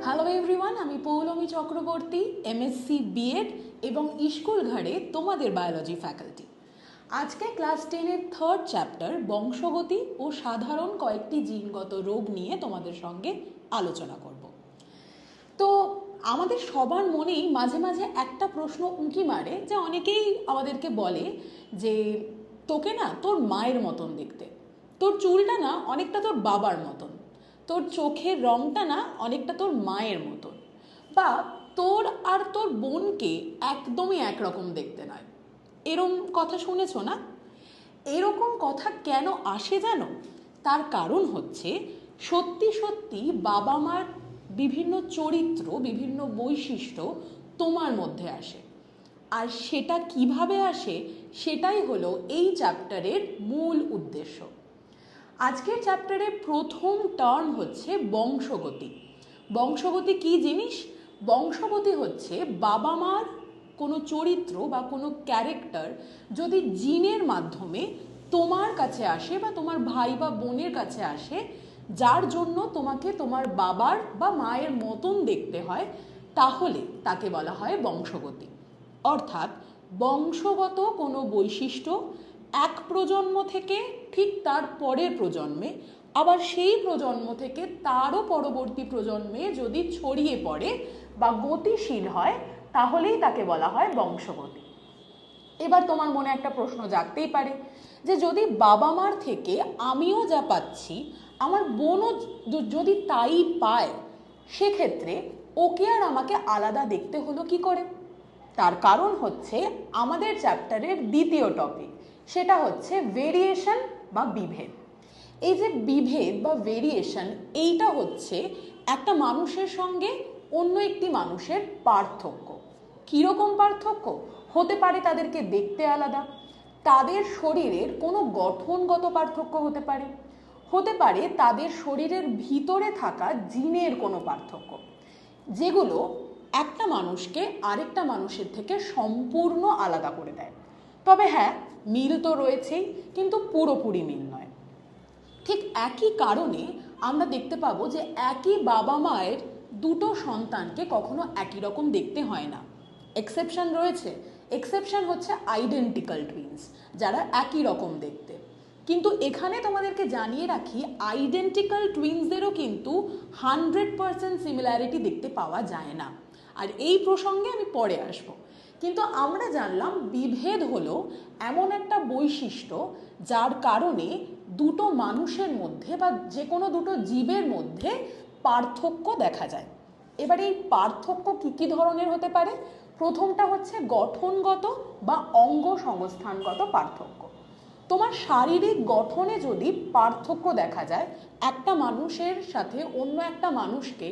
Hello everyone, আমি Poulami Chakraborty, MSc B Ed এবং school ঘাটে তোমাদের বায়োলজি ফ্যাকাল্টি। আজকে ক্লাস 10-এর থার্ড চ্যাপ্টার বংশগতি ও সাধারণ কয়েকটি জিনগত রোগ নিয়ে তোমাদের সঙ্গে আলোচনা করব। তো আমাদের সবার মনেই মাঝে মাঝে একটা প্রশ্ন উঁকি মারে, যে অনেকেই আমাদেরকে বলে যে তোকে না তোর মায়ের মতন দেখতে, তোর চুলটা না অনেকটা তোর বাবার মতন, তোর চোখের রঙটা না অনেকটা তোর মায়ের মতন, বা তোর আর তোর বোনকে একদমই একরকম দেখতে নয়। এরকম কথা শুনেছো না? এরকম কথা কেন আসে জানো? তার কারণ হচ্ছে সত্যি সত্যি বাবা মার বিভিন্ন চরিত্র, বিভিন্ন বৈশিষ্ট্য তোমার মধ্যে আসে। আর সেটা কিভাবে আসে সেটাই হলো এই চ্যাপ্টারের মূল উদ্দেশ্য। আজকের চ্যাপ্টারের প্রথম টার্ম হচ্ছে বংশগতি। বংশগতি কী জিনিস? বংশগতি হচ্ছে বাবা মার কোনো চরিত্র বা কোনো ক্যারেক্টার যদি জিনের মাধ্যমে তোমার কাছে আসে বা তোমার ভাই বা বোনের কাছে আসে, যার জন্য তোমাকে তোমার বাবার বা মায়ের মতন দেখতে হয়, তাহলে তাকে বলা হয় বংশগতি। অর্থাৎ বংশগত কোনো বৈশিষ্ট্য এক প্রজন্ম থেকে ঠিক তার পরের প্রজন্মে, আবার সেই প্রজন্ম থেকে তারও পরবর্তী প্রজন্মে যদি ছড়িয়ে পড়ে বা গতিশীল হয়, তাহলেই তাকে বলা হয় বংশগতি। এবার তোমার মনে একটা প্রশ্ন জাগতেই পারে, যে যদি বাবা মার থেকে আমিও যা পাচ্ছি আমার বোনও যদি তাই পায়, সেক্ষেত্রে ওকে আর আমাকে আলাদা দেখতে হলো কি করে? তার কারণ হচ্ছে আমাদের চ্যাপ্টারের দ্বিতীয় টপিক, সেটা হচ্ছে ভেরিয়েশন বা বিভেদ। এই যে বিভেদ বা ভেরিয়েশন, এইটা হচ্ছে একটা মানুষের সঙ্গে অন্য একটি মানুষের পার্থক্য। কীরকম পার্থক্য? হতে পারে তাদেরকে দেখতে আলাদা, তাদের শরীরের কোনো গঠনগত পার্থক্য হতে পারে, হতে পারে তাদের শরীরের ভিতরে থাকা জিনের কোনো পার্থক্য, যেগুলো একটা মানুষকে আরেকটা মানুষের থেকে সম্পূর্ণ আলাদা করে দেয়। তবে হ্যাঁ, মিল তো রয়েছেই, কিন্তু পুরোপুরি মিল নয়। ঠিক একই কারণে আমরা দেখতে পাবো যে একই বাবা মায়ের দুটো সন্তানকে কখনো একই রকম দেখতে হয় না। এক্সেপশন রয়েছে। এক্সেপশন হচ্ছে আইডেন্টিক্যাল টুইনস, যারা একই রকম দেখতে। কিন্তু এখানে তোমাদেরকে জানিয়ে রাখি, আইডেন্টিক্যাল টুইনসদেরও কিন্তু 100% সিমিলারিটি দেখতে পাওয়া যায় না। আর এই প্রসঙ্গে আমি পরে আসব। কিন্তু আমরা জানলাম বিভেদ হলো এমন একটা বৈশিষ্ট্য যার কারণে দুটো মানুষের মধ্যে বা যে কোনো দুটো জীবের মধ্যে পার্থক্য দেখা যায়। এবার এই পার্থক্য কী কী ধরনের হতে পারে? প্রথমটা হচ্ছে গঠনগত বা অঙ্গ সংস্থানগত পার্থক্য। তোমার শারীরিক গঠনে যদি পার্থক্য দেখা যায়, একটা মানুষের সাথে অন্য একটা মানুষকে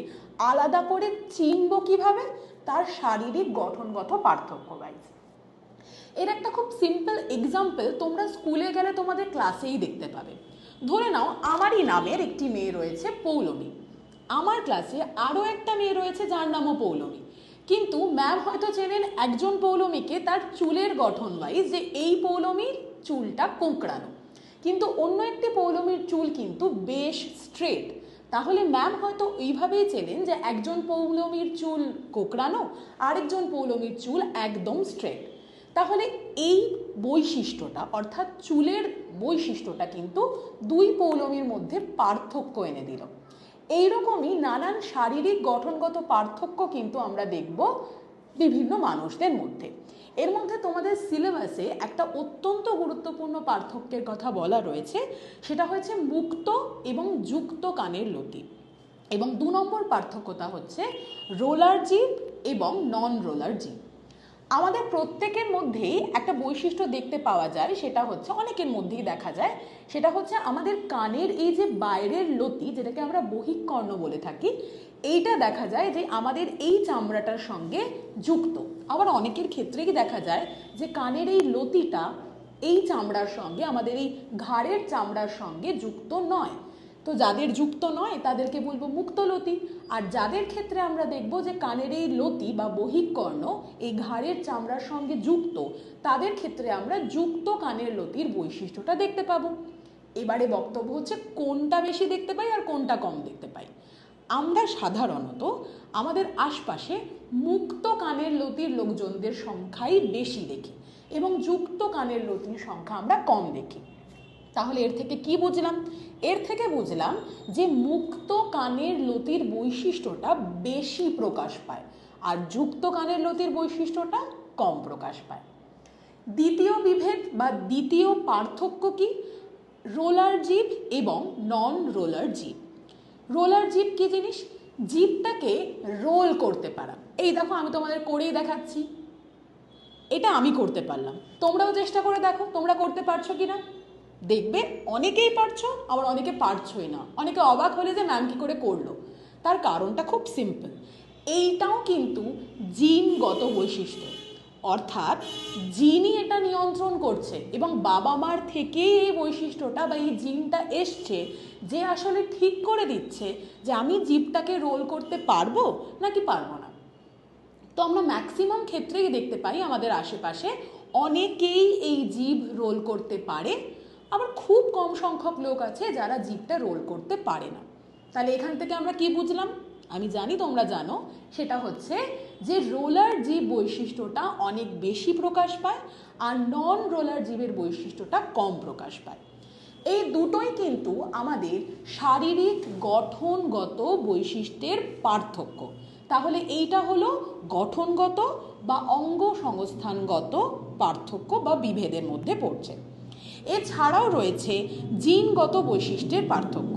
আলাদা করে চিনব কিভাবে? তার শারীরিক গঠনগত পার্থক্য ওয়াইজ। এর একটা খুব সিম্পল এক্সাম্পল তোমরা স্কুলে গেলে তোমাদের ক্লাসেই দেখতে পাবে। ধরে নাও আমারই নামের একটি মেয়ে রয়েছে পৌলমী, আমার ক্লাসে আরও একটা মেয়ে রয়েছে যার নামও পৌলমী, কিন্তু ম্যাম হয়তো চেনেন একজন পৌলমীকে তার চুলের গঠন ওয়াইজ, যে এই পৌলমীর চুলটা কোঁকড়ানো, কিন্তু অন্য একটি পৌলমীর চুল কিন্তু বেশ স্ট্রেট। তাহলে ম্যাম হয়তো এইভাবেই চেনেন যে একজন পৌলমীর চুল কোঁকড়ানো, আরেকজন পৌলমীর চুল একদম স্ট্রেট। তাহলে এই বৈশিষ্ট্যটা অর্থাৎ চুলের বৈশিষ্ট্যটা কিন্তু দুই পৌলমীর মধ্যে পার্থক্য এনে দিল। এইরকমই নানান শারীরিক গঠনগত পার্থক্য কিন্তু আমরা দেখব বিভিন্ন মানুষদের মধ্যে। এর মধ্যে তোমাদের সিলেবাসে একটা অত্যন্ত গুরুত্বপূর্ণ পার্থক্যের কথা বলা রয়েছে, সেটা হচ্ছে মুক্ত এবং যুক্ত কানের লতি। এবং 2 নম্বর পার্থক্যটা হচ্ছে রোলার জিভ এবং নন রোলার জিভ। আমাদের প্রত্যেকের মধ্যেই একটা বৈশিষ্ট্য দেখতে পাওয়া যায়, সেটা হচ্ছে অনেকের মধ্যেই দেখা যায়, সেটা হচ্ছে আমাদের কানের এই যে বাইরের লতি, যেটাকে আমরা বহিঃকর্ণ বলে থাকি, এইটা দেখা যায় যে আমাদের এই চামড়াটার সঙ্গে যুক্ত। আবার অনেকের ক্ষেত্রেই দেখা যায় যে কানের এই লতিটা এই চামড়ার সঙ্গে, আমাদের এই ঘাড়ের চামড়ার সঙ্গে যুক্ত নয়। তো যাদের যুক্ত নয় তাদেরকে বলবো মুক্তলতি, আর যাদের ক্ষেত্রে আমরা দেখব যে কানের এই লতি বা বহিঃকর্ণ এই ঘাড়ের চামড়ার সঙ্গে যুক্ত, তাদের ক্ষেত্রে আমরা যুক্ত কানের লতির বৈশিষ্ট্যটা দেখতে পাবো। এবারে বক্তব্য হচ্ছে কোনটা বেশি দেখতে পাই আর কোনটা কম দেখতে পাই। আমরা সাধারণত আমাদের আশপাশে মুক্ত কানের লতির লোকজনদের সংখ্যাই বেশি দেখি এবং যুক্ত কানের লতির সংখ্যা আমরা কম দেখি। তাহলে এর থেকে কি বুঝলাম? এর থেকে বুঝলাম যে মুক্ত কানের লতির বৈশিষ্ট্যটা বেশি প্রকাশ পায় আর যুক্ত কানের লতির বৈশিষ্ট্যটা কম প্রকাশ পায়। দ্বিতীয় বিভেদ বা দ্বিতীয় পার্থক্য কি? রোলার জিভ এবং নন রোলার জিভ। রোলার জিভ কি জিনিস? জিভটাকে রোল করতে পারা। এই দেখো, আমি তোমাদের করেই দেখাচ্ছি। এটা আমি করতে পারলাম, তোমরাও চেষ্টা করে দেখো তোমরা করতে পারছো কি না। দেখবে অনেকেই পারছো, আবার অনেকে পারছোই না। অনেকে অবাক হলে যে ম্যাম কী করে করলো। তার কারণটা খুব সিম্পল। এইটাও কিন্তু জিনগত বৈশিষ্ট্য, অর্থাৎ জিনই এটা নিয়ন্ত্রণ করছে এবং বাবা মার থেকেই এই বৈশিষ্ট্যটা বা এই জিনটা এসছে, যে আসলে ঠিক করে দিচ্ছে যে আমি জিভটাকে রোল করতে পারবো নাকি পারবো না। তো আমরা ম্যাক্সিমাম ক্ষেত্রেই দেখতে পাই আমাদের আশেপাশে অনেকেই এই জিভ রোল করতে পারে, আবার খুব কম সংখ্যক লোক আছে যারা জিভটা রোল করতে পারে না। তাহলে এখান থেকে আমরা কি বুঝলাম? আমি জানি তোমরা জানো, সেটা হচ্ছে যে রোলার জিভ বৈশিষ্ট্যটা অনেক বেশি প্রকাশ পায় আর নন রোলার জিভের বৈশিষ্ট্যটা কম প্রকাশ পায়। এই দুটোই কিন্তু আমাদের শারীরিক গঠনগত বৈশিষ্ট্যের পার্থক্য। তাহলে এইটা হলো গঠনগত বা অঙ্গ সংস্থানগত পার্থক্য বা বিভেদের মধ্যে পড়ছে। এছাড়াও রয়েছে জিনগত বৈশিষ্ট্যের পার্থক্য।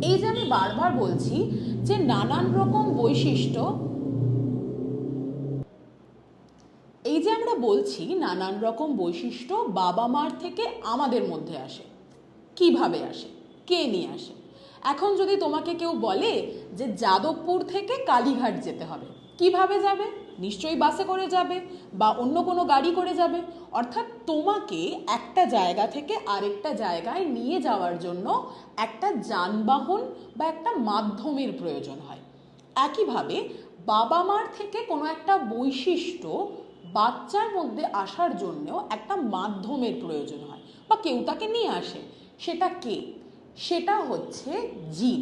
এই যে আমি বারবার বলছি যে নানান রকম বৈশিষ্ট্য, এই যে আমরা বলছি নানান রকম বৈশিষ্ট্য বাবা মার থেকে আমাদের মধ্যে আসে। কিভাবে আসে? কে নিয়ে আসে? এখন যদি তোমাকে কেউ বলে যে যাদবপুর থেকে কালীঘাট যেতে হবে, কিভাবে যাবে? নিশ্চয়ই বাসে করে যাবে বা অন্য কোনো গাড়ি করে যাবে। অর্থাৎ তোমাকে একটা জায়গা থেকে আরেকটা জায়গায় নিয়ে যাওয়ার জন্য একটা যানবাহন বা একটা মাধ্যমের প্রয়োজন হয়। একইভাবে বাবা মার থেকে কোনো একটা বৈশিষ্ট্য বাচ্চার মধ্যে আসার জন্যও একটা মাধ্যমের প্রয়োজন হয় বা কেউ তাকে নিয়ে আসে। সেটা কে? সেটা হচ্ছে জিন।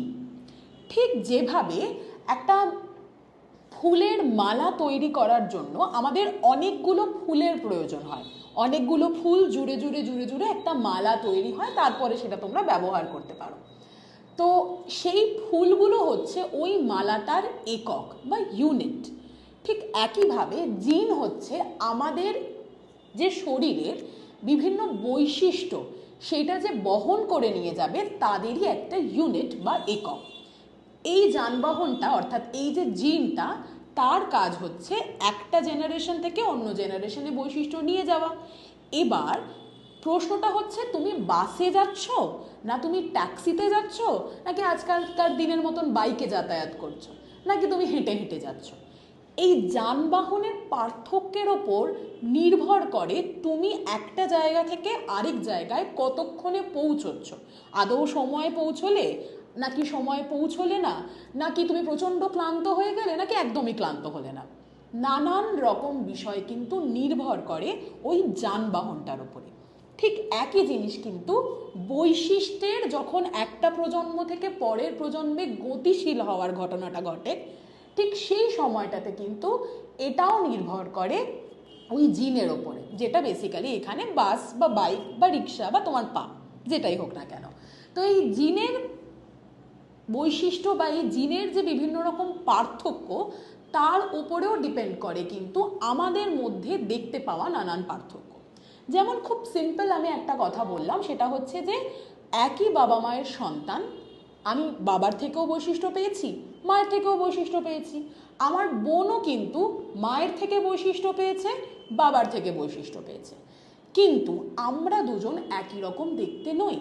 ঠিক যেভাবে একটা ফুলের মালা তৈরি করার জন্য আমাদের অনেকগুলো ফুলের প্রয়োজন হয়, অনেকগুলো ফুল জুড়ে জুড়ে জুড়ে জুড়ে একটা মালা তৈরি হয়, তারপরে সেটা তোমরা ব্যবহার করতে পারো। তো সেই ফুলগুলো হচ্ছে ওই মালাটার একক বা ইউনিট। ঠিক একইভাবে জিন হচ্ছে আমাদের যে শরীরের বিভিন্ন বৈশিষ্ট্য সেটা যে বহন করে নিয়ে যাবে তাদেরই একটা ইউনিট বা একক। এই যানবাহনটা অর্থাৎ এই যে জিনটা, তার কাজ হচ্ছে একটা জেনারেশন থেকে অন্য জেনারেশনে বৈশিষ্ট্য নিয়ে যাওয়া। এবার প্রশ্নটা হচ্ছে তুমি বাসে যাচ্ছ না তুমি ট্যাক্সিতে যাচ্ছ নাকি আজকালকার দিনের মতন বাইকে যাতায়াত করছো নাকি তুমি হেঁটে হেঁটে যাচ্ছ। এই যানবাহনের পার্থক্যের ওপর নির্ভর করে তুমি একটা জায়গা থেকে আরেক জায়গায় কতক্ষণে পৌঁছচ্ছ। আদৌ সময়ে পৌঁছলে নাকি সময়ে পৌঁছলে না, নাকি তুমি প্রচণ্ড ক্লান্ত হয়ে গেলে নাকি একদমই ক্লান্ত হলে না। নানান রকম বিষয় কিন্তু নির্ভর করে ওই যানবাহনটার উপরে। ঠিক একই জিনিস কিন্তু বৈশিষ্ট্যের যখন একটা প্রজন্ম থেকে পরের প্রজন্মে গতিশীল হওয়ার ঘটনাটা ঘটে, ঠিক সেই সময়টাতে কিন্তু এটাও নির্ভর করে ওই জিনের ওপরে, যেটা বেসিক্যালি এখানে বাস বা বাইক বা রিক্সা বা তোমার পা, যেটাই হোক না কেন। তো এই জিনের বৈশিষ্ট্য বা এই জিনের যে বিভিন্ন রকম পার্থক্য, তার উপরেও ডিপেন্ড করে কিন্তু আমাদের মধ্যে দেখতে পাওয়া নানান পার্থক্য। যেমন খুব সিম্পল আমি একটা কথা বললাম, সেটা হচ্ছে যে একই বাবা মায়ের সন্তান, আমি বাবার থেকেও বৈশিষ্ট্য পেয়েছি, মায়ের থেকেও বৈশিষ্ট্য পেয়েছি। আমার বোনও কিন্তু মায়ের থেকে বৈশিষ্ট্য পেয়েছে, বাবার থেকে বৈশিষ্ট্য পেয়েছে। কিন্তু আমরা দুজন একই রকম দেখতে নই।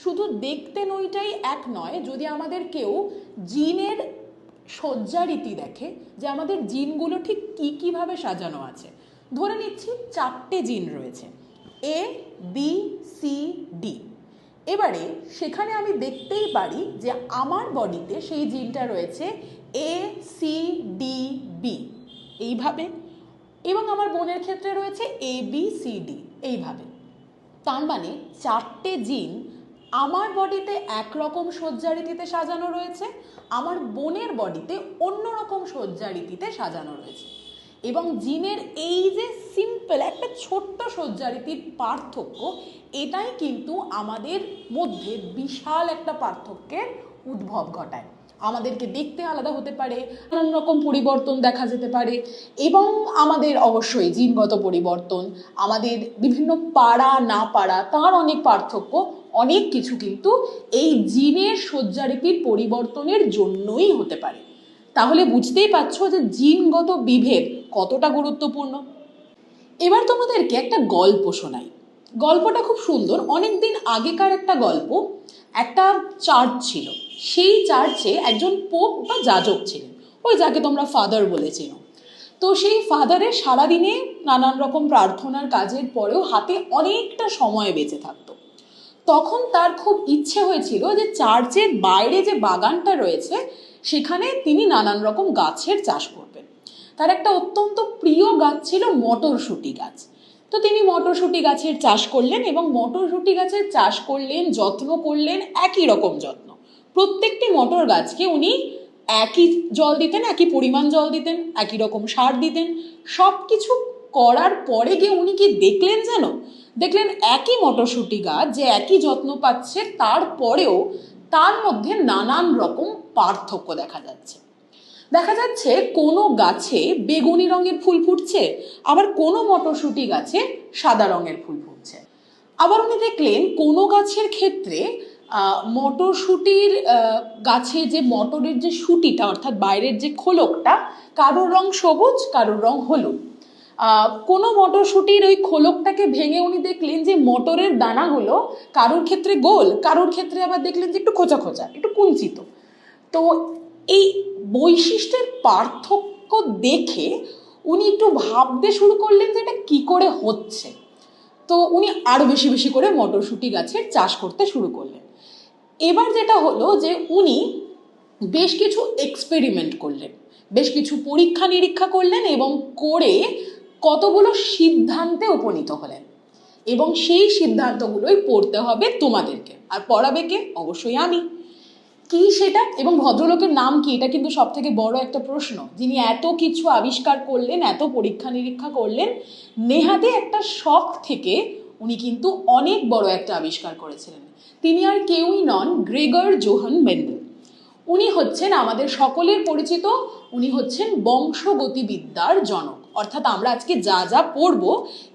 শুধু দেখতে নইটাই এক নয়, যদি আমাদের কেউ জিনের সজ্জারীতি দেখে যে আমাদের জিনগুলো ঠিক কীভাবে সাজানো আছে, ধরে নিচ্ছি 4টে জিন রয়েছে, এ বি সি ডি। এবারে সেখানে আমি দেখতেই পারি যে আমার বডিতে সেই জিনটা রয়েছে এ সি ডি বি এইভাবে, এবং আমার বোনের ক্ষেত্রে রয়েছে এ বি সি ডি এইভাবে। তার মানে 4টে জিন আমার বডিতে একরকম সজ্জারীতিতে সাজানো রয়েছে, আমার বোনের বডিতে অন্যরকম সজ্জারীতিতে সাজানো রয়েছে। এবং জিনের এই যে সিম্পল একটা ছোট্ট সজ্জারীতির পার্থক্য, এটাই কিন্তু আমাদের মধ্যে বিশাল একটা পার্থক্যের উদ্ভব ঘটায়। আমাদেরকে দেখতে আলাদা হতে পারে, নানান রকম পরিবর্তন দেখা যেতে পারে, এবং আমাদের অবশ্যই জিনগত পরিবর্তন, আমাদের বিভিন্ন পারা না পারা, তার অনেক পার্থক্য, অনেক কিছু কিন্তু এই জিনের সজ্জারীতির পরিবর্তনের জন্যই হতে পারে। তাহলে বুঝতেই পারছো যে জিনগত বিভেদ কতটা গুরুত্বপূর্ণ। এবার তোমাদেরকে একটা গল্প শোনাই। গল্পটা খুব সুন্দর, অনেকদিন আগেকার একটা গল্প। একটা চার্চ ছিল, সেই চার্চে একজন পোপ বা যাজক ছিলেন, ওই যাকে তোমরা ফাদার বলেছিল। তো সেই ফাদারের সারাদিনে নানান রকম প্রার্থনার কাজের পরেও হাতে অনেকটা সময় বেঁচে থাকতো। তখন তার খুব ইচ্ছে হয়েছিল যে চার্চের বাইরে যে বাগানটা রয়েছে সেখানে তিনি নানান রকম গাছের চাষ করবেন। তার একটা অত্যন্ত প্রিয় গাছ ছিল মটরশুঁটি গাছ। তো তিনি মটরশুঁটি গাছের চাষ করলেন, এবং মটরশুঁটি গাছের চাষ করলেন, যত্ন করলেন, একই রকম যত্ন। প্রত্যেকটি মটর গাছকে উনি একই জল দিতেন, একই পরিমাণ জল দিতেন, একই রকম সার দিতেন। সব কিছু করার পরে গিয়ে উনি কি দেখলেন জানো? দেখলেন একই মটরশুঁটি গাছ যে একই যত্ন পাচ্ছে, তারপরেও তার মধ্যে নানান রকম পার্থক্য দেখা যাচ্ছে। দেখা যাচ্ছে কোনো গাছে বেগুনি রঙের ফুল ফুটছে, আবার কোনো মটরশুঁটি গাছে সাদা রঙের ফুল ফুটছে। আবার উনি দেখলেন কোনো গাছের ক্ষেত্রে মটরশুঁটির গাছে যে মটরের যে শুঁটিটা অর্থাৎ বাইরের যে খোলকটা, কারোর রং সবুজ, কারোর রং হলুদ। কোনো মটরশুঁটির ওই খোলকটাকে ভেঙে উনি দেখলেন যে মটরের দানাগুলো কারোর ক্ষেত্রে গোল, কারোর ক্ষেত্রে আবার দেখলেন যে একটু খোঁচা খোঁচা, একটু কুঞ্চিত। তো এই বৈশিষ্ট্যের পার্থক্য দেখে উনি একটু ভাবতে শুরু করলেন যে এটা কি করে হচ্ছে। তো উনি আরো বেশি বেশি করে মটরশুঁটি গাছের চাষ করতে শুরু করলেন। এবার যেটা হলো যে উনি বেশ কিছু এক্সপেরিমেন্ট করলেন, বেশ কিছু পরীক্ষা নিরীক্ষা করলেন, এবং করে কতগুলো সিদ্ধান্তে উপনীত হলেন। এবং সেই সিদ্ধান্তগুলোই পড়তে হবে তোমাদেরকে, আর পড়াবে কে? অবশ্যই আমি। কি সেটা এবং ভদ্রলোকের নাম কি, এটা কিন্তু সব থেকে বড় একটা প্রশ্ন। যিনি এত কিছু আবিষ্কার করলেন, এত পরীক্ষা নিরীক্ষা করলেন, নেহাতে একটা শখ থেকে উনি কিন্তু অনেক বড় একটা আবিষ্কার করেছিলেন। তিনি আর কেউই নন, গ্রেগর জোহান মেন্ডেল। উনি হচ্ছেন আমাদের সকলের পরিচিত, উনি হচ্ছেন বংশগতিবিদ্যার জনক। অর্থাৎ আমরা আজকে যা যা পড়ব,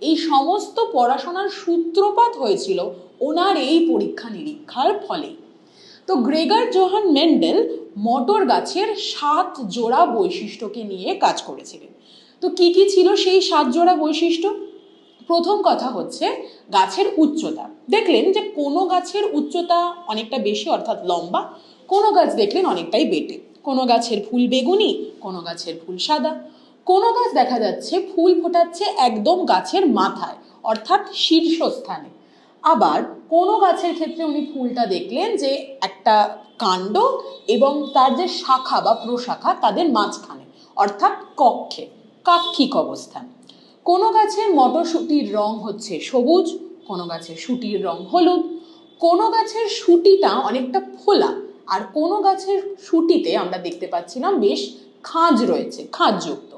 এই সমস্ত পড়াশোনার সূত্রপাত হয়েছিল ওনার এই পরীক্ষা নিরীক্ষার ফলে। তো গ্রেগর জোহান মেন্ডেল মটর গাছের 7 জোড়া বৈশিষ্ট্যকে নিয়ে কাজ করেছিলেন। তো কি কি ছিল সেই 7 জোড়া বৈশিষ্ট্য? প্রথম কথা হচ্ছে গাছের উচ্চতা। দেখলেন যে কোনো গাছের উচ্চতা অনেকটা বেশি অর্থাৎ লম্বা, কোনো গাছ দেখলেন অনেকটাই বেটে। কোনো গাছের ফুল বেগুনি, কোনো গাছের ফুল সাদা। কোনো গাছ দেখা যাচ্ছে ফুল ফোটাচ্ছে একদম গাছের মাথায় অর্থাৎ শীর্ষস্থানে। আবার কোনো গাছের ক্ষেত্রে উনি ফুলটা দেখলেন যে একটা কাণ্ড এবং তার যে শাখা বা প্রশাখা তাদের মাঝখানে অর্থাৎ কক্ষে, কাক্ষিক অবস্থান। কোনো গাছের মটরশুঁটির রং হচ্ছে সবুজ, কোনো গাছের শুঁটির রং হলুদ, কোনো গাছের শুঁটিটা অনেকটা ফোলা, আর কোনো গাছের শুঁটিতে আমরা দেখতে পাচ্ছিলাম বেশ খাঁজ রয়েছে, খাঁজযুক্ত।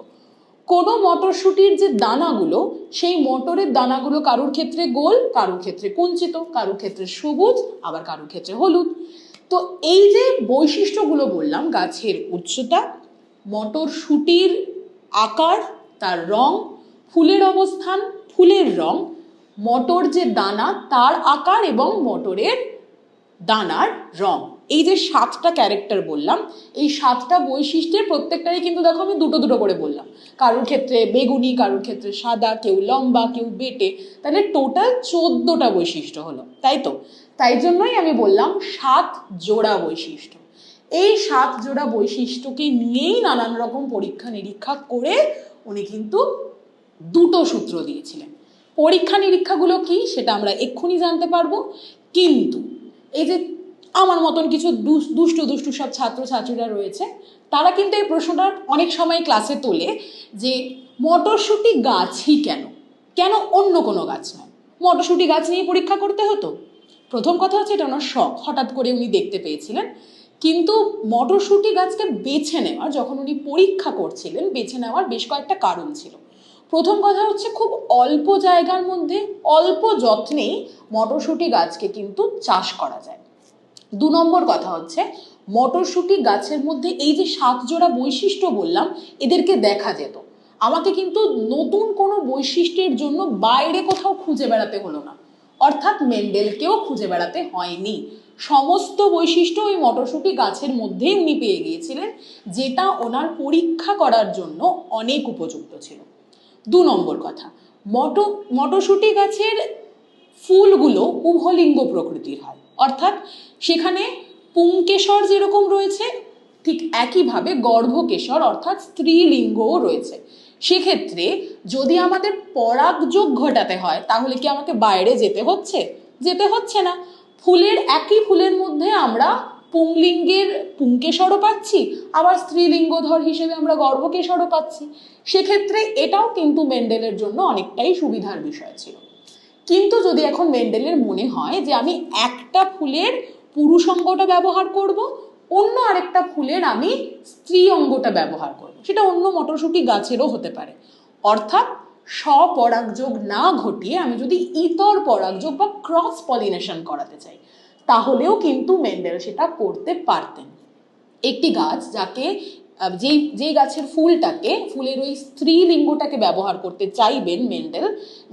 কোনো মটরশুঁটির যে দানাগুলো, সেই মটরের দানাগুলো কারোর ক্ষেত্রে গোল, কারোর ক্ষেত্রে কুঞ্চিত, কারোর ক্ষেত্রে সবুজ, আবার কারোর ক্ষেত্রে হলুদ। তো এই যে বৈশিষ্ট্যগুলো বললাম, গাছের উচ্চতা, মটরশুঁটির আকার, তার রং, ফুলের অবস্থান, ফুলের রং, মটর যে দানা তার আকার এবং মটরের দানার রং, এই যে 7টা ক্যারেক্টার বললাম, এই 7টা বৈশিষ্ট্যের প্রত্যেকটাই কিন্তু দেখো আমি দুটো দুটো করে বললাম। কারোর ক্ষেত্রে বেগুনি, কারোর ক্ষেত্রে সাদা, কেউ লম্বা, কেউ বেটে, তাহলে টোটাল 14টা বৈশিষ্ট্য হলো, তাই তো? তাই জন্যই আমি বললাম 7 জোড়া বৈশিষ্ট্য। এই 7 জোড়া বৈশিষ্ট্যকে নিয়েই নানান রকম পরীক্ষা নিরীক্ষা করে উনি কিন্তু দুটো সূত্র দিয়েছিলেন। পরীক্ষা নিরীক্ষাগুলো কি সেটা আমরা এক্ষুনি জানতে পারবো, কিন্তু এই যে আমার মতন কিছু দুষ্টু দুষ্টু সব ছাত্রছাত্রীরা রয়েছে, তারা কিন্তু এই প্রশ্নটা অনেক সময় ক্লাসে তোলে যে মটরশুঁটি গাছই কেন, কেন অন্য কোনো গাছ নয়? মটরশুঁটি গাছ নিয়ে পরীক্ষা করতে হতো? প্রথম কথা হচ্ছে এটা ওনার শখ, হঠাৎ করে উনি দেখতে পেয়েছিলেন। কিন্তু মটরশুঁটি গাছকে বেছে নেওয়ার, যখন উনি পরীক্ষা করছিলেন, বেছে নেওয়ার বেশ কয়েকটা কারণ ছিল। প্রথম কথা হচ্ছে খুব অল্প জায়গার মধ্যে অল্প যত্নেই মটরশুঁটি গাছকে কিন্তু চাষ করা যায়। 2 নম্বর কথা হচ্ছে মটরশুঁটি গাছের মধ্যে এই যে 7 জোড়া বৈশিষ্ট্য বললাম, এদেরকে দেখা যেত। আমাকে কিন্তু নতুন কোনো বৈশিষ্ট্যের জন্য বাইরে কোথাও খুঁজে বেড়াতে হলো না, অর্থাৎ মেন্ডেলকেও খুঁজে বেড়াতে হয়নি। সমস্ত বৈশিষ্ট্য ওই মটরশুঁটি গাছের মধ্যেই উনি পেয়ে গিয়েছিলেন, যেটা ওনার পরীক্ষা করার জন্য অনেক উপযুক্ত ছিল। 2 নম্বর কথা, মটরশুঁটি গাছের ফুলগুলো উভলিঙ্গ প্রকৃতির হয়, অর্থাৎ সেখানে পুংকেশর যেরকম রয়েছে ঠিক একইভাবে গর্ভকেশর অর্থাৎ স্ত্রীলিঙ্গও রয়েছে। সেক্ষেত্রে যদি আমাদের পরাগযোগ ঘটাতে হয় তাহলে কি আমাকে বাইরে যেতে হচ্ছে না। একই ফুলের মধ্যে আমরা পুংলিঙ্গের পুংকেশরও পাচ্ছি, আবার স্ত্রীলিঙ্গধর হিসেবে আমরা গর্ভকেশরও পাচ্ছি। সেক্ষেত্রে এটাও কিন্তু মেন্ডেলের জন্য অনেকটাই সুবিধার বিষয় ছিল। কিন্তু যদি এখন মেন্ডেলের মনে হয় যে আমি একটা ফুলের পুরুষ অঙ্গটা ব্যবহার করব, অন্য আরেকটা ফুলের আমি স্ত্রী অঙ্গটা ব্যবহার করব, সেটা অন্য মটরশুঁটি গাছেরও হতে পারে, অর্থাৎ স্বপরাগযোগ না ঘটিয়ে আমি যদি ইতর পরাগযোগ বা ক্রস পলিনেশন করাতে চাই, তাহলেও কিন্তু মেন্ডেল সেটা করতে পারতেন। একটি গাছ যাকে যেই গাছের ফুলের ওই স্ত্রীলিঙ্গটাকে ব্যবহার করতে চাইবেন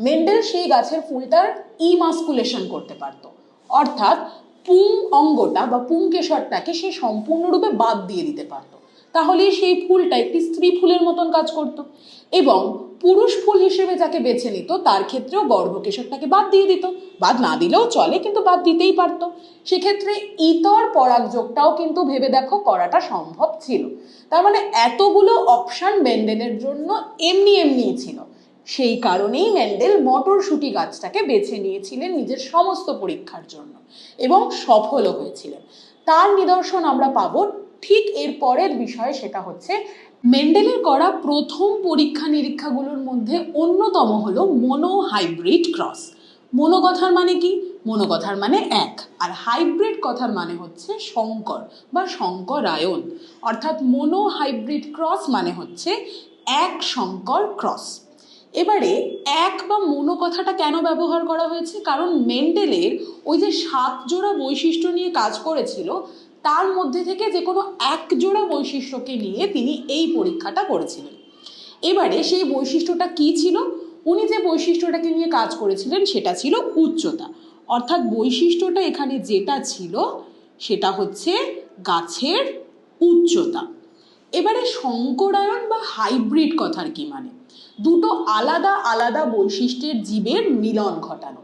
মেন্ডেল সেই গাছের ফুলটার ইমাস্কুলেশন করতে পারত, অর্থাৎ পুং অঙ্গটা বা পুংকেশরটাকে সে সম্পূর্ণরূপে বাদ দিয়ে দিতে পারত। তাহলে সেই ফুলটা একটি স্ত্রী ফুলের মতন কাজ করত। এবং পুরুষ ফুল হিসেবে যাকে বেছে নিত তার ক্ষেত্রেও গর্ভকেশরটাকে বাদ দিয়ে দিত। বাদ না দিলেও চলে, কিন্তু বাদ দিতেই পারতো। সেক্ষেত্রে ইতর পরাগযোগটাও কিন্তু ভেবে দেখো করাটা সম্ভব ছিল। তার মানে এতগুলো অপশন মেন্ডেলের জন্য এমনিই ছিল। সেই কারণেই মেন্ডেল মটরশুঁটি গাছটাকে বেছে নিয়েছিলেন নিজের সমস্ত পরীক্ষার জন্য এবং সফলও হয়েছিলেন। তার নিদর্শন আমরা পাবো ঠিক এর পরের বিষয়, সেটা হচ্ছে মেন্ডেলের করা প্রথম পরীক্ষা নিরীক্ষাগুলোর মধ্যে অন্যতম হলো মোনোহাইব্রিড ক্রস। মোনো কথার মানে কি? মোনো কথার মানে এক, আর হাইব্রিড কথার মানে হচ্ছে সংকর বা সংকরায়ন। অর্থাৎ মোনোহাইব্রিড ক্রস মানে হচ্ছে এক সংকর ক্রস। এবারে এক বা মোনো কথাটা কেন ব্যবহার করা হয়েছে? কারণ মেন্ডেলের ওই যে 7 জোড়া বৈশিষ্ট্য নিয়ে কাজ করেছিল, তার মধ্যে থেকে যে কোনো এক জোড়া বৈশিষ্ট্যকে নিয়ে তিনি এই পরীক্ষাটা করেছিলেন। এবারে সেই বৈশিষ্ট্যটা কি ছিল? উনি যে বৈশিষ্ট্যটাকে নিয়ে কাজ করেছিলেন সেটা ছিল উচ্চতা। অর্থাৎ বৈশিষ্ট্যটা এখানে যেটা ছিল সেটা হচ্ছে গাছের উচ্চতা। এবারে সংকরায়ন বা হাইব্রিড কথার কি মানে? দুটো আলাদা আলাদা বৈশিষ্ট্যের জীবের মিলন ঘটানো।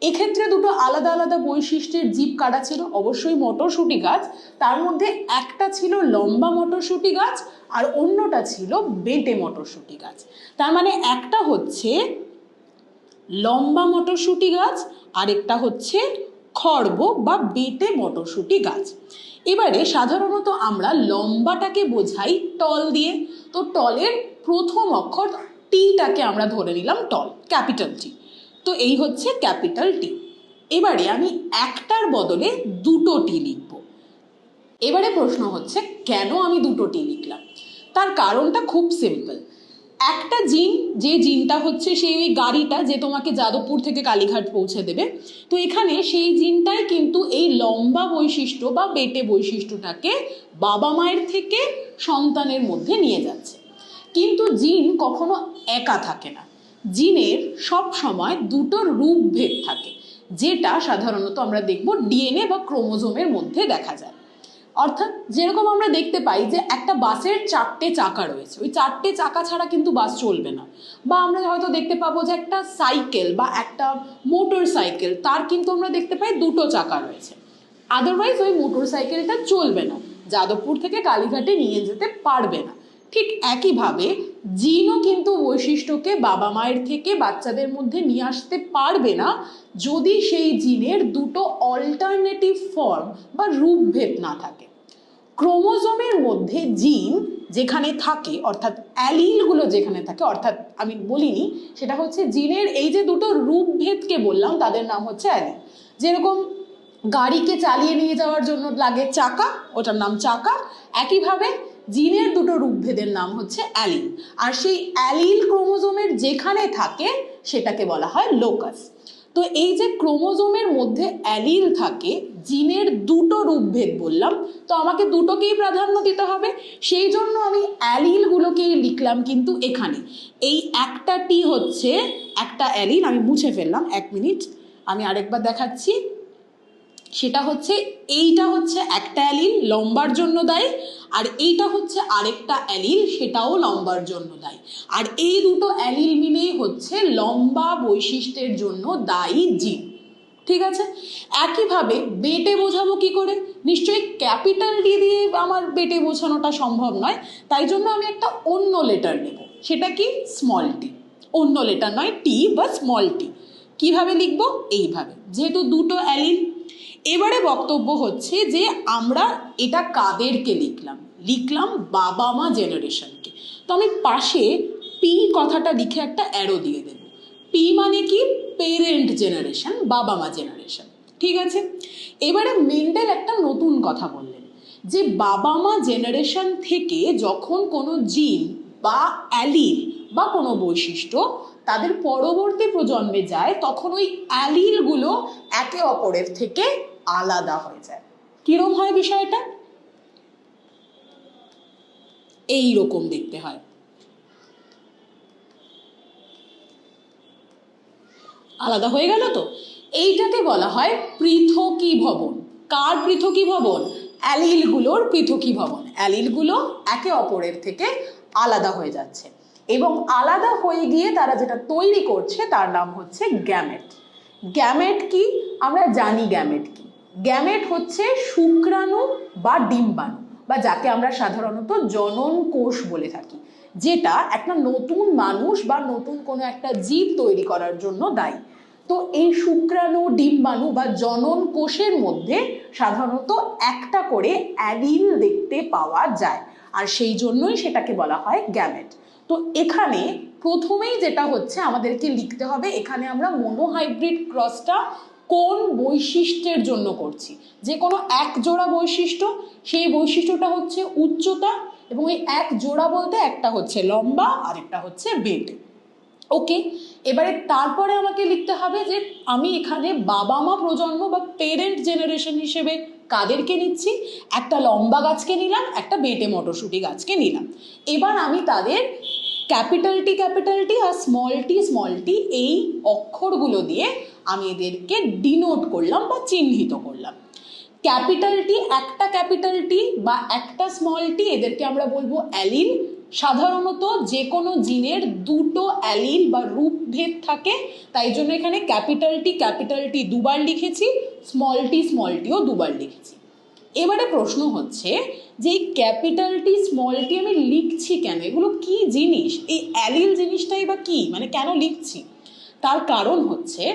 এক্ষেত্রে দুটো আলাদা আলাদা বৈশিষ্ট্যের জীব কারা ছিল? অবশ্যই মটরশুঁটি গাছ। তার মধ্যে একটা ছিল লম্বা মটরশুঁটি গাছ আর অন্যটা ছিল বেঁটে মটরশুঁটি গাছ। তার মানে একটা হচ্ছে লম্বা মটরশুঁটি গাছ, আরেকটা হচ্ছে খর্ব বা বেঁটে মটরশুঁটি গাছ। এবারে সাধারণত আমরা লম্বাটাকে বোঝাই টল দিয়ে। তো টলের প্রথম অক্ষর টিটাকে আমরা ধরে নিলাম টল, ক্যাপিটাল টি। তো এই হচ্ছে ক্যাপিটাল টি। এবারে আমি একটার বদলে দুটো টি লিখব। এবারে প্রশ্ন হচ্ছে কেন আমি দুটো টি লিখলাম? তার কারণটা খুব সিম্পল। একটা জিন, যে জিনটা হচ্ছে সেই ওই গাড়িটা যে তোমাকে যাদবপুর থেকে কালীঘাট পৌঁছে দেবে, তো এখানে সেই জিনটাই কিন্তু এই লম্বা বৈশিষ্ট্য বা বেটে বৈশিষ্ট্যটাকে বাবা মায়ের থেকে সন্তানের মধ্যে নিয়ে যাচ্ছে। কিন্তু জিন কখনো একা থাকে না, জিনের সব সময় দুটো রূপভেদ থাকে, যেটা সাধারণত আমরা দেখব ডিএনএ বা ক্রোমোজোমের মধ্যে দেখা যায়। অর্থাৎ যেরকম আমরা দেখতে পাই যে একটা বাসের 4টে চাকা রয়েছে, ওই 4টে চাকা ছাড়া কিন্তু বাস চলবে না। বা আমরা হয়তো দেখতে পাবো যে একটা সাইকেল বা একটা মোটর সাইকেল, তার কিন্তু আমরা দেখতে পাই দুটো চাকা রয়েছে, আদারওয়াইজ ওই মোটর সাইকেলটা চলবে না, যাদবপুর থেকে কালীঘাটে নিয়ে যেতে পারবে না। ঠিক একইভাবে জিনও কিন্তু বৈশিষ্ট্যকে বাবা মায়ের থেকে বাচ্চাদের মধ্যে নিয়ে আসতে পারবে না যদি সেই জিনের দুটো অল্টারনেটিভ ফর্ম বা রূপভেদ না থাকে। ক্রোমোজোমের মধ্যে জিন যেখানে থাকে, অর্থাৎ অ্যালিলগুলো যেখানে থাকে, অর্থাৎ আমি বলিনি, সেটা হচ্ছে জিনের এই যে দুটো রূপভেদকে বললাম তাদের নাম হচ্ছে অ্যালিল। যেরকম গাড়িকে চালিয়ে নিয়ে যাওয়ার জন্য লাগে চাকা, ওটার নাম চাকা। একইভাবে জিনের দুটো রূপভেদের নাম হচ্ছে অ্যালিল, আর সেই অ্যালিল ক্রোমোজোমের যেখানে থাকে সেটাকে বলা হয় লোকাস। তো এই যে ক্রোমোজোমের মধ্যে অ্যালিল থাকে, জিনের দুটো রূপভেদ বললাম, তো আমাকে দুটোকেই প্রাধান্য দিতে হবে, সেই জন্য আমি অ্যালিলগুলোকেই লিখলাম কিন্তু এখানে। এই একটা টি হচ্ছে একটা অ্যালিল, আমি মুছে ফেললাম, 1 মিনিট, আমি আরেকবার দেখাচ্ছি। সেটা হচ্ছে এইটা হচ্ছে একটা অ্যালিল, লম্বার জন্য দায়ী, আর এইটা হচ্ছে আরেকটা অ্যালিল, সেটাও লম্বার জন্য দায়ী। আর এই দুটো অ্যালিল মিলেই হচ্ছে লম্বা বৈশিষ্ট্যের জন্য দায়ী জিন। ঠিক আছে, একইভাবে বেটে বোঝাবো কি করে? নিশ্চয়ই ক্যাপিটাল ডি দিয়ে আমার বেটে বোঝানোটা সম্ভব নয়, তাই জন্য আমি একটা অন্য লেটার নেব, সেটা কি? Small tea. অন্য লেটার নয়, টি বা স্মল টি। কিভাবে লিখবো? এইভাবে, যেহেতু দুটো অ্যালিল। এবারে বক্তব্য হচ্ছে যে আমরা এটা কাদেরকে লিখলাম? লিখলাম বাবা মা জেনারেশনকে। তো আমি পাশে পি কথাটা লিখে একটা অ্যারো দিয়ে দেব। পি মানে কি? পেরেন্ট জেনারেশন, বাবা মা জেনারেশন। ঠিক আছে, এবারে মেন্ডেল একটা নতুন কথা বললেন যে বাবা মা জেনারেশন থেকে যখন কোনো জিন বা অ্যালিল বা কোনো বৈশিষ্ট্য তাদের পরবর্তী প্রজন্মে যায়, তখন ওই অ্যালিলগুলো একে অপরের থেকে আলাদা হয়ে যায়। কিরম হয় বিষয়টা? এই রকম দেখতে হয়। আলাদা হয়ে গেল তো, এইটাকে বলা হয় পৃথকীভবন। কার পৃথকীভবন? অ্যালিলগুলোর পৃথকীভবন। অ্যালিলগুলো একে অপরের থেকে আলাদা হয়ে যাচ্ছে, এবং আলাদা হয়ে গিয়ে তারা যেটা তৈরি করছে তার নাম হচ্ছে গ্যামেট। গ্যামেট কি? আমরা জানি গ্যামেট কি। গ্যামেট হচ্ছে শুক্রাণু বা ডিম্বাণু, বা যাকে আমরা সাধারণত জনন কোষ বলে থাকি, যেটা একটা নতুন মানুষ বা নতুন কোনো একটা জীব তৈরি করার জন্য দায়ী। তো এই শুক্রাণু, ডিম্বাণু বা জনন কোষের মধ্যে সাধারণত একটা করে অ্যালিল দেখতে পাওয়া যায়, আর সেই জন্যই সেটাকে বলা হয় গ্যামেট। তো এখানে প্রথমেই যেটা হচ্ছে আমাদেরকে লিখতে হবে, এখানে আমরা মনোহাইব্রিড ক্রসটা কোন বৈশিষ্ট্যের জন্য করছি। যে কোনো এক জোড়া বৈশিষ্ট্য, সেই বৈশিষ্ট্যটা হচ্ছে উচ্চতা, এবং এই এক জোড়া বলতে একটা হচ্ছে লম্বা আর একটা হচ্ছে বেটে। ওকে, এবারে তারপরে আমাকে লিখতে হবে যে আমি এখানে বাবা মা প্রজন্ম বা পেরেন্ট জেনারেশন হিসেবে কাদেরকে নিচ্ছি? একটা লম্বা গাছকে নিলাম, একটা বেটে মটরশুঁটি গাছকে নিলাম। এবার আমি তাদের ক্যাপিটাল টি আর স্মল টি এই অক্ষরগুলো দিয়ে আমি এদেরকে ডিনোট করলাম বা চিহ্নিত করলাম। ক্যাপিটাল টি বা একটা স্মল টি, এদেরকে আমরা বলবো অ্যালিল। সাধারণত যে কোনো জিনের দুটো অ্যালিল বা রূপভেদ থাকে, তাই জন্য এখানে ক্যাপিটাল টি দুবার লিখেছি, স্মল টিও দুবার লিখেছি। এবারে প্রশ্ন হচ্ছে যে এই ক্যাপিটাল টি স্মল টি আমি লিখছি কেন? এগুলো কি জিনিস? এই অ্যালিল জিনিসটাই বা কি, মানে কেন লিখছি? তার কারণ হচ্ছে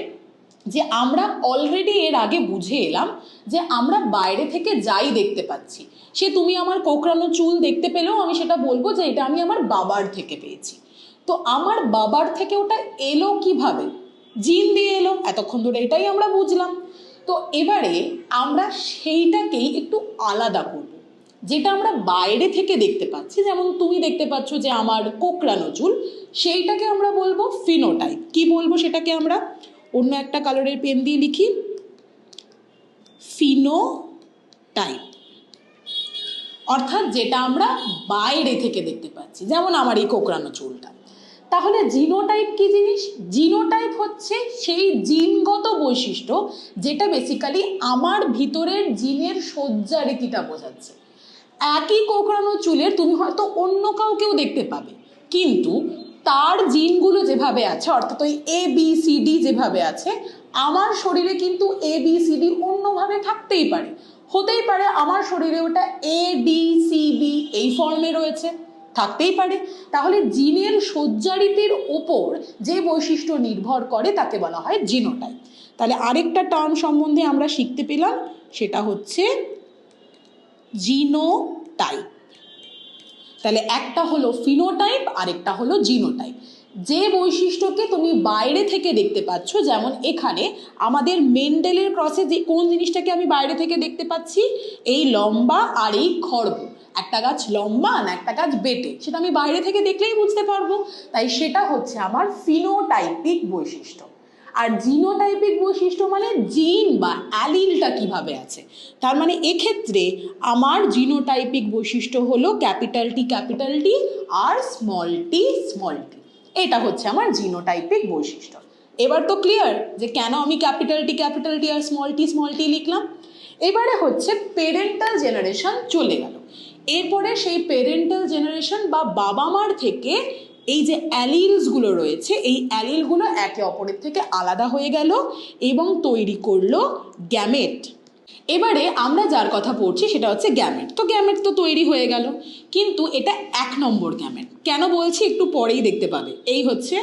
যে আমরা অলরেডি এর আগে বুঝে এলাম যে আমরা বাইরে থেকে যাই দেখতে পাচ্ছি, সে তুমি আমার কোঁকড়ানো চুল দেখতে পেলেও আমি সেটা বলবো যে এটা আমি আমার বাবার থেকে পেয়েছি। তো আমার বাবার থেকে ওটা এলো কিভাবে? জিন দিয়ে এলো, এতক্ষণ ধরে এটাই আমরা বুঝলাম। তো এবারে আমরা সেইটাকেই একটু আলাদা করব। যেটা আমরা বাইরে থেকে দেখতে পাচ্ছি, যেমন তুমি দেখতে পাচ্ছ যে আমার কোঁকড়ানো চুল, সেইটাকে আমরা বলবো ফিনোটাইপ। কি বলবো সেটাকে? আমরা অন্য একটা কালারের পেন দিয়ে লিখি, ফিনোটাইপ। অর্থাৎ যেটা আমরা বাইরে থেকে দেখতে পাচ্ছি, যেমন আমার এই কোঁকড়ানো চুলটা। তাহলে জিনোটাইপ কি জিনিস? জিনোটাইপ হচ্ছে সেই জিনগত বৈশিষ্ট্য যেটা বেসিক্যালি আমার ভিতরের জিনের সজ্জারীতিটা বোঝাচ্ছে। একই কোঁকড়ানো চুলের তুমি হয়তো অন্য কাউকেও দেখতে পাবে, কিন্তু তার জিনগুলো যেভাবে আছে, অর্থাৎ ওই ABCD যেভাবে আছে, আমার শরীরে কিন্তু ABCD অন্যভাবে থাকতেই পারে। হতেই পারে আমার শরীরে ওটা ADCB এই ফর্মে রয়েছে, থাকতেই পারে। তাহলে জিনের সজ্জারীতির ওপর যে বৈশিষ্ট্য নির্ভর করে তাকে বলা হয় জিনোটাইপ। তাহলে আরেকটা টার্ম সম্বন্ধে আমরা শিখতে পেলাম, সেটা হচ্ছে জিনোটাইপ। তাহলে একটা হলো ফিনোটাইপ, আরেকটা হলো জিনোটাইপ। যে বৈশিষ্ট্যকে তুমি বাইরে থেকে দেখতে পাচ্ছ, যেমন এখানে আমাদের মেন্ডেলের ক্রসে যে কোন জিনিসটাকে আমি বাইরে থেকে দেখতে পাচ্ছি, এই লম্বা আর এই খড়গ। একটা গাছ লম্বা না একটা গাছ বেটে, সেটা আমি বাইরে থেকে দেখলেই বুঝতে পারবো। তাই সেটা হচ্ছে আমার ফিনোটাইপিক বৈশিষ্ট্য। আর জিনোটাইপিক বৈশিষ্ট্য মানে জিন বা অ্যালিলটা কিভাবে আছে। তার মানে এক্ষেত্রে আমার জিনোটাইপিক বৈশিষ্ট্য হলো ক্যাপিটাল টি আর স্মল টি। এটা হচ্ছে আমার জিনোটাইপিক বৈশিষ্ট্য। এবার তো ক্লিয়ার যে কেন আমি ক্যাপিটাল টি আর স্মল টি লিখলাম। এবারে হচ্ছে পেরেন্টাল জেনারেশন চলে গেল। এরপরে সেই পেরেন্টাল জেনারেশন বা বাবা মার থেকে এই যে অ্যালিলসগুলো রয়েছে, এই অ্যালিলগুলো একে অপরের থেকে আলাদা হয়ে গেল এবং তৈরি করলো গ্যামেট। এবারে আমরা যার কথা পড়ছি সেটা হচ্ছে গ্যামেট। তো গ্যামেট তো তৈরি হয়ে গেল, কিন্তু এটা 1 নম্বর গ্যামেট। কেন বলছি একটু পরেই দেখতে পাবে। এই হচ্ছে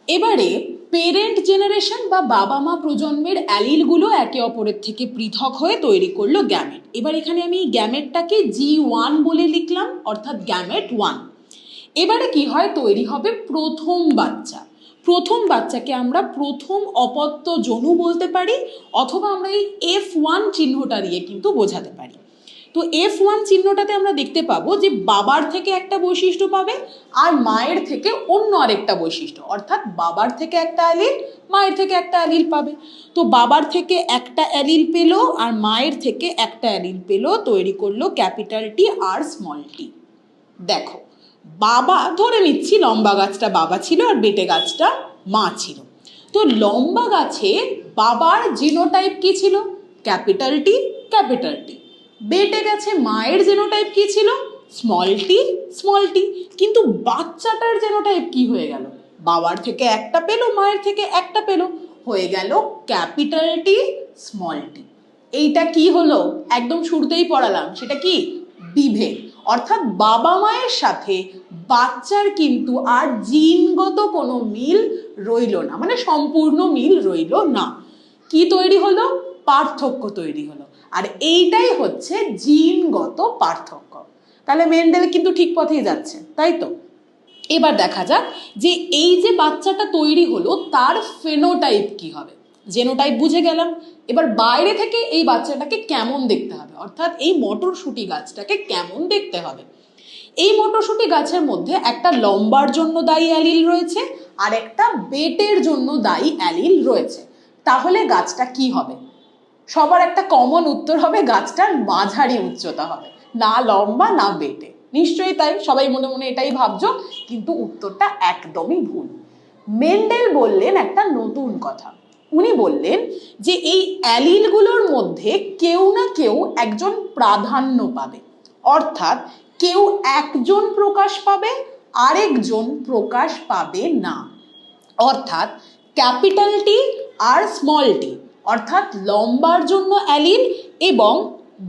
এবারে পেরেন্ট জেনারেশন বা বাবা মা প্রজন্মের অ্যালিলগুলো একে অপরের থেকে পৃথক হয়ে তৈরি করলো গ্যামেট। এবার এখানে আমি গ্যামেটটাকে G1 বলে লিখলাম, অর্থাৎ গ্যামেট 1। এবারে কি হয়, তৈরি হবে প্রথম বাচ্চা। প্রথম বাচ্চাকে আমরা প্রথম অপত্য জনু বলতে পারি, অথবা আমরা এই F1 চিহ্নটা দিয়ে কিন্তু বোঝাতে পারি। তো F1 চিহ্নটাতে আমরা দেখতে পাবো যে বাবার থেকে একটা বৈশিষ্ট্য পাবে আর মায়ের থেকে অন্য আরেকটা বৈশিষ্ট্য, অর্থাৎ বাবার থেকে একটা অ্যালিল, মায়ের থেকে একটা অ্যালিল পাবে। তো বাবার থেকে একটা অ্যালিল পেলো আর মায়ের থেকে একটা অ্যালিল পেলো, তৈরি করলো ক্যাপিটাল টি আর স্মল টি। দেখো, বাবা ধরে নিচ্ছি লম্বা গাছটা বাবা ছিল আর বেটে গাছটা মা ছিল। তো লম্বা গাছে বাবার জিনোটাইপ কি ছিল? Capital T. বেটে গেছে মায়ের জিনোটাইপ কি ছিল? Small tea. কিন্তু বাচ্চাটার জিনোটাইপ কি হয়ে গেল? বাবার থেকে একটা পেলো, মায়ের থেকে একটা পেলো, হয়ে গেল ক্যাপিটাল টি স্মল টি। এইটা কি হলো? একদম শুরুতেই পড়ালাম, সেটা কি? বিভেদ। অর্থাৎ বাবা মায়ের সাথে বাচ্চার কিন্তু আর জিনগত কোনো মিল রইল না, মানে সম্পূর্ণ মিল রইল না। কি তৈরি হলো? পার্থক্য তৈরি হলো। আর এইটাই হচ্ছে জিনগত পার্থক্য। তাহলে মেন্ডেল কিন্তু ঠিক পথেই যাচ্ছে, তাই তো? এবার দেখা যাক যে এই যে বাচ্চাটা তৈরি হলো তার ফেনোটাইপ কি হবে। জেনোটাইপ বুঝে গেলাম। এবার বাইরে থেকে এই বাচ্চাটাকে কেমন দেখতে হবে, অর্থাৎ এই মটরশুঁটি গাছটাকে কেমন দেখতে হবে। এই মটরশুঁটি গাছের মধ্যে একটা লম্বার জন্য দায়ী অ্যালিল রয়েছে আর একটা বেটের জন্য দায়ী অ্যালিল রয়েছে। তাহলে গাছটা কি হবে? সবার একটা কমন উত্তর হবে, গাছটার মাঝারি উচ্চতা হবে, না লম্বা না বেটে। নিশ্চয়ই তাই, সবাই মনে মনে এটাই ভাবছো, কিন্তু উত্তরটা একদমই ভুল। মেন্ডেল বললেন একটা নতুন কথা। উনি বললেন যে এই অ্যালিলগুলোর মধ্যে কেউ না কেউ একজন প্রাধান্য পাবে, অর্থাৎ কেউ একজন প্রকাশ পাবে, আরেকজন প্রকাশ পাবে না। অর্থাৎ ক্যাপিটাল টি আর স্মল টি, অর্থাৎ লম্বার জন্য অ্যালিল এবং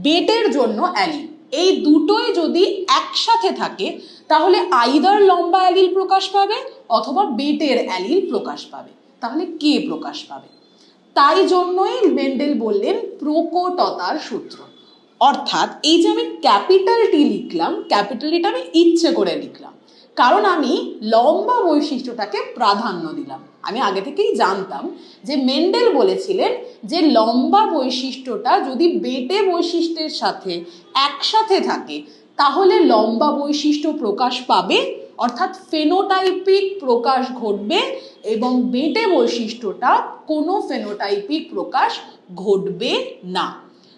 বেটের জন্য অ্যালিল, এই দুটোই যদি একসাথে থাকে তাহলে আইদার লম্বা অ্যালিল প্রকাশ পাবে অথবা বেটের অ্যালিল প্রকাশ পাবে। তাহলে কে প্রকাশ পাবে? তাই জন্যই মেন্ডেল বললেন প্রকটতার সূত্র। অর্থাৎ এই যে আমি ক্যাপিটাল টি লিখলাম, ক্যাপিটাল টিটা আমি ইচ্ছে করে লিখলাম, কারণ আমি লম্বা বৈশিষ্ট্যটাকে প্রাধান্য দিলাম। আমি আগে থেকেই জানতাম যে মেন্ডেল বলেছিলেন যে লম্বা বৈশিষ্ট্যটা যদি বেটে বৈশিষ্ট্যের সাথে একসাথে থাকে তাহলে লম্বা বৈশিষ্ট্য প্রকাশ পাবে, অর্থাৎ ফেনোটাইপিক প্রকাশ ঘটবে, এবং বেটে বৈশিষ্ট্যটা কোনো ফেনোটাইপিক প্রকাশ ঘটবে না।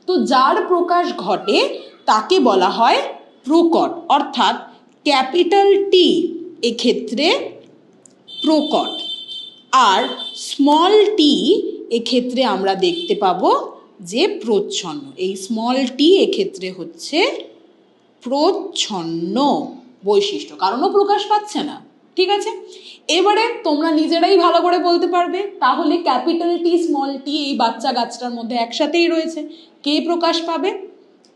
তো যার প্রকাশ ঘটে তাকে বলা হয় প্রকট, অর্থাৎ ক্যাপিটাল টি এক্ষেত্রে প্রকট, আর স্মল টি এক্ষেত্রে আমরা দেখতে পাবো যে প্রচ্ছন্ন। এই স্মল টি এক্ষেত্রে হচ্ছে প্রচ্ছন্ন বৈশিষ্ট্য, কারণও প্রকাশ পাচ্ছে না। ঠিক আছে, এবারে তোমরা নিজেরাই ভালো করে বলতে পারবে তাহলে ক্যাপিটাল টি স্মল টি এই বাচ্চা গাছটার মধ্যে একসাথেই রয়েছে, কে প্রকাশ পাবে?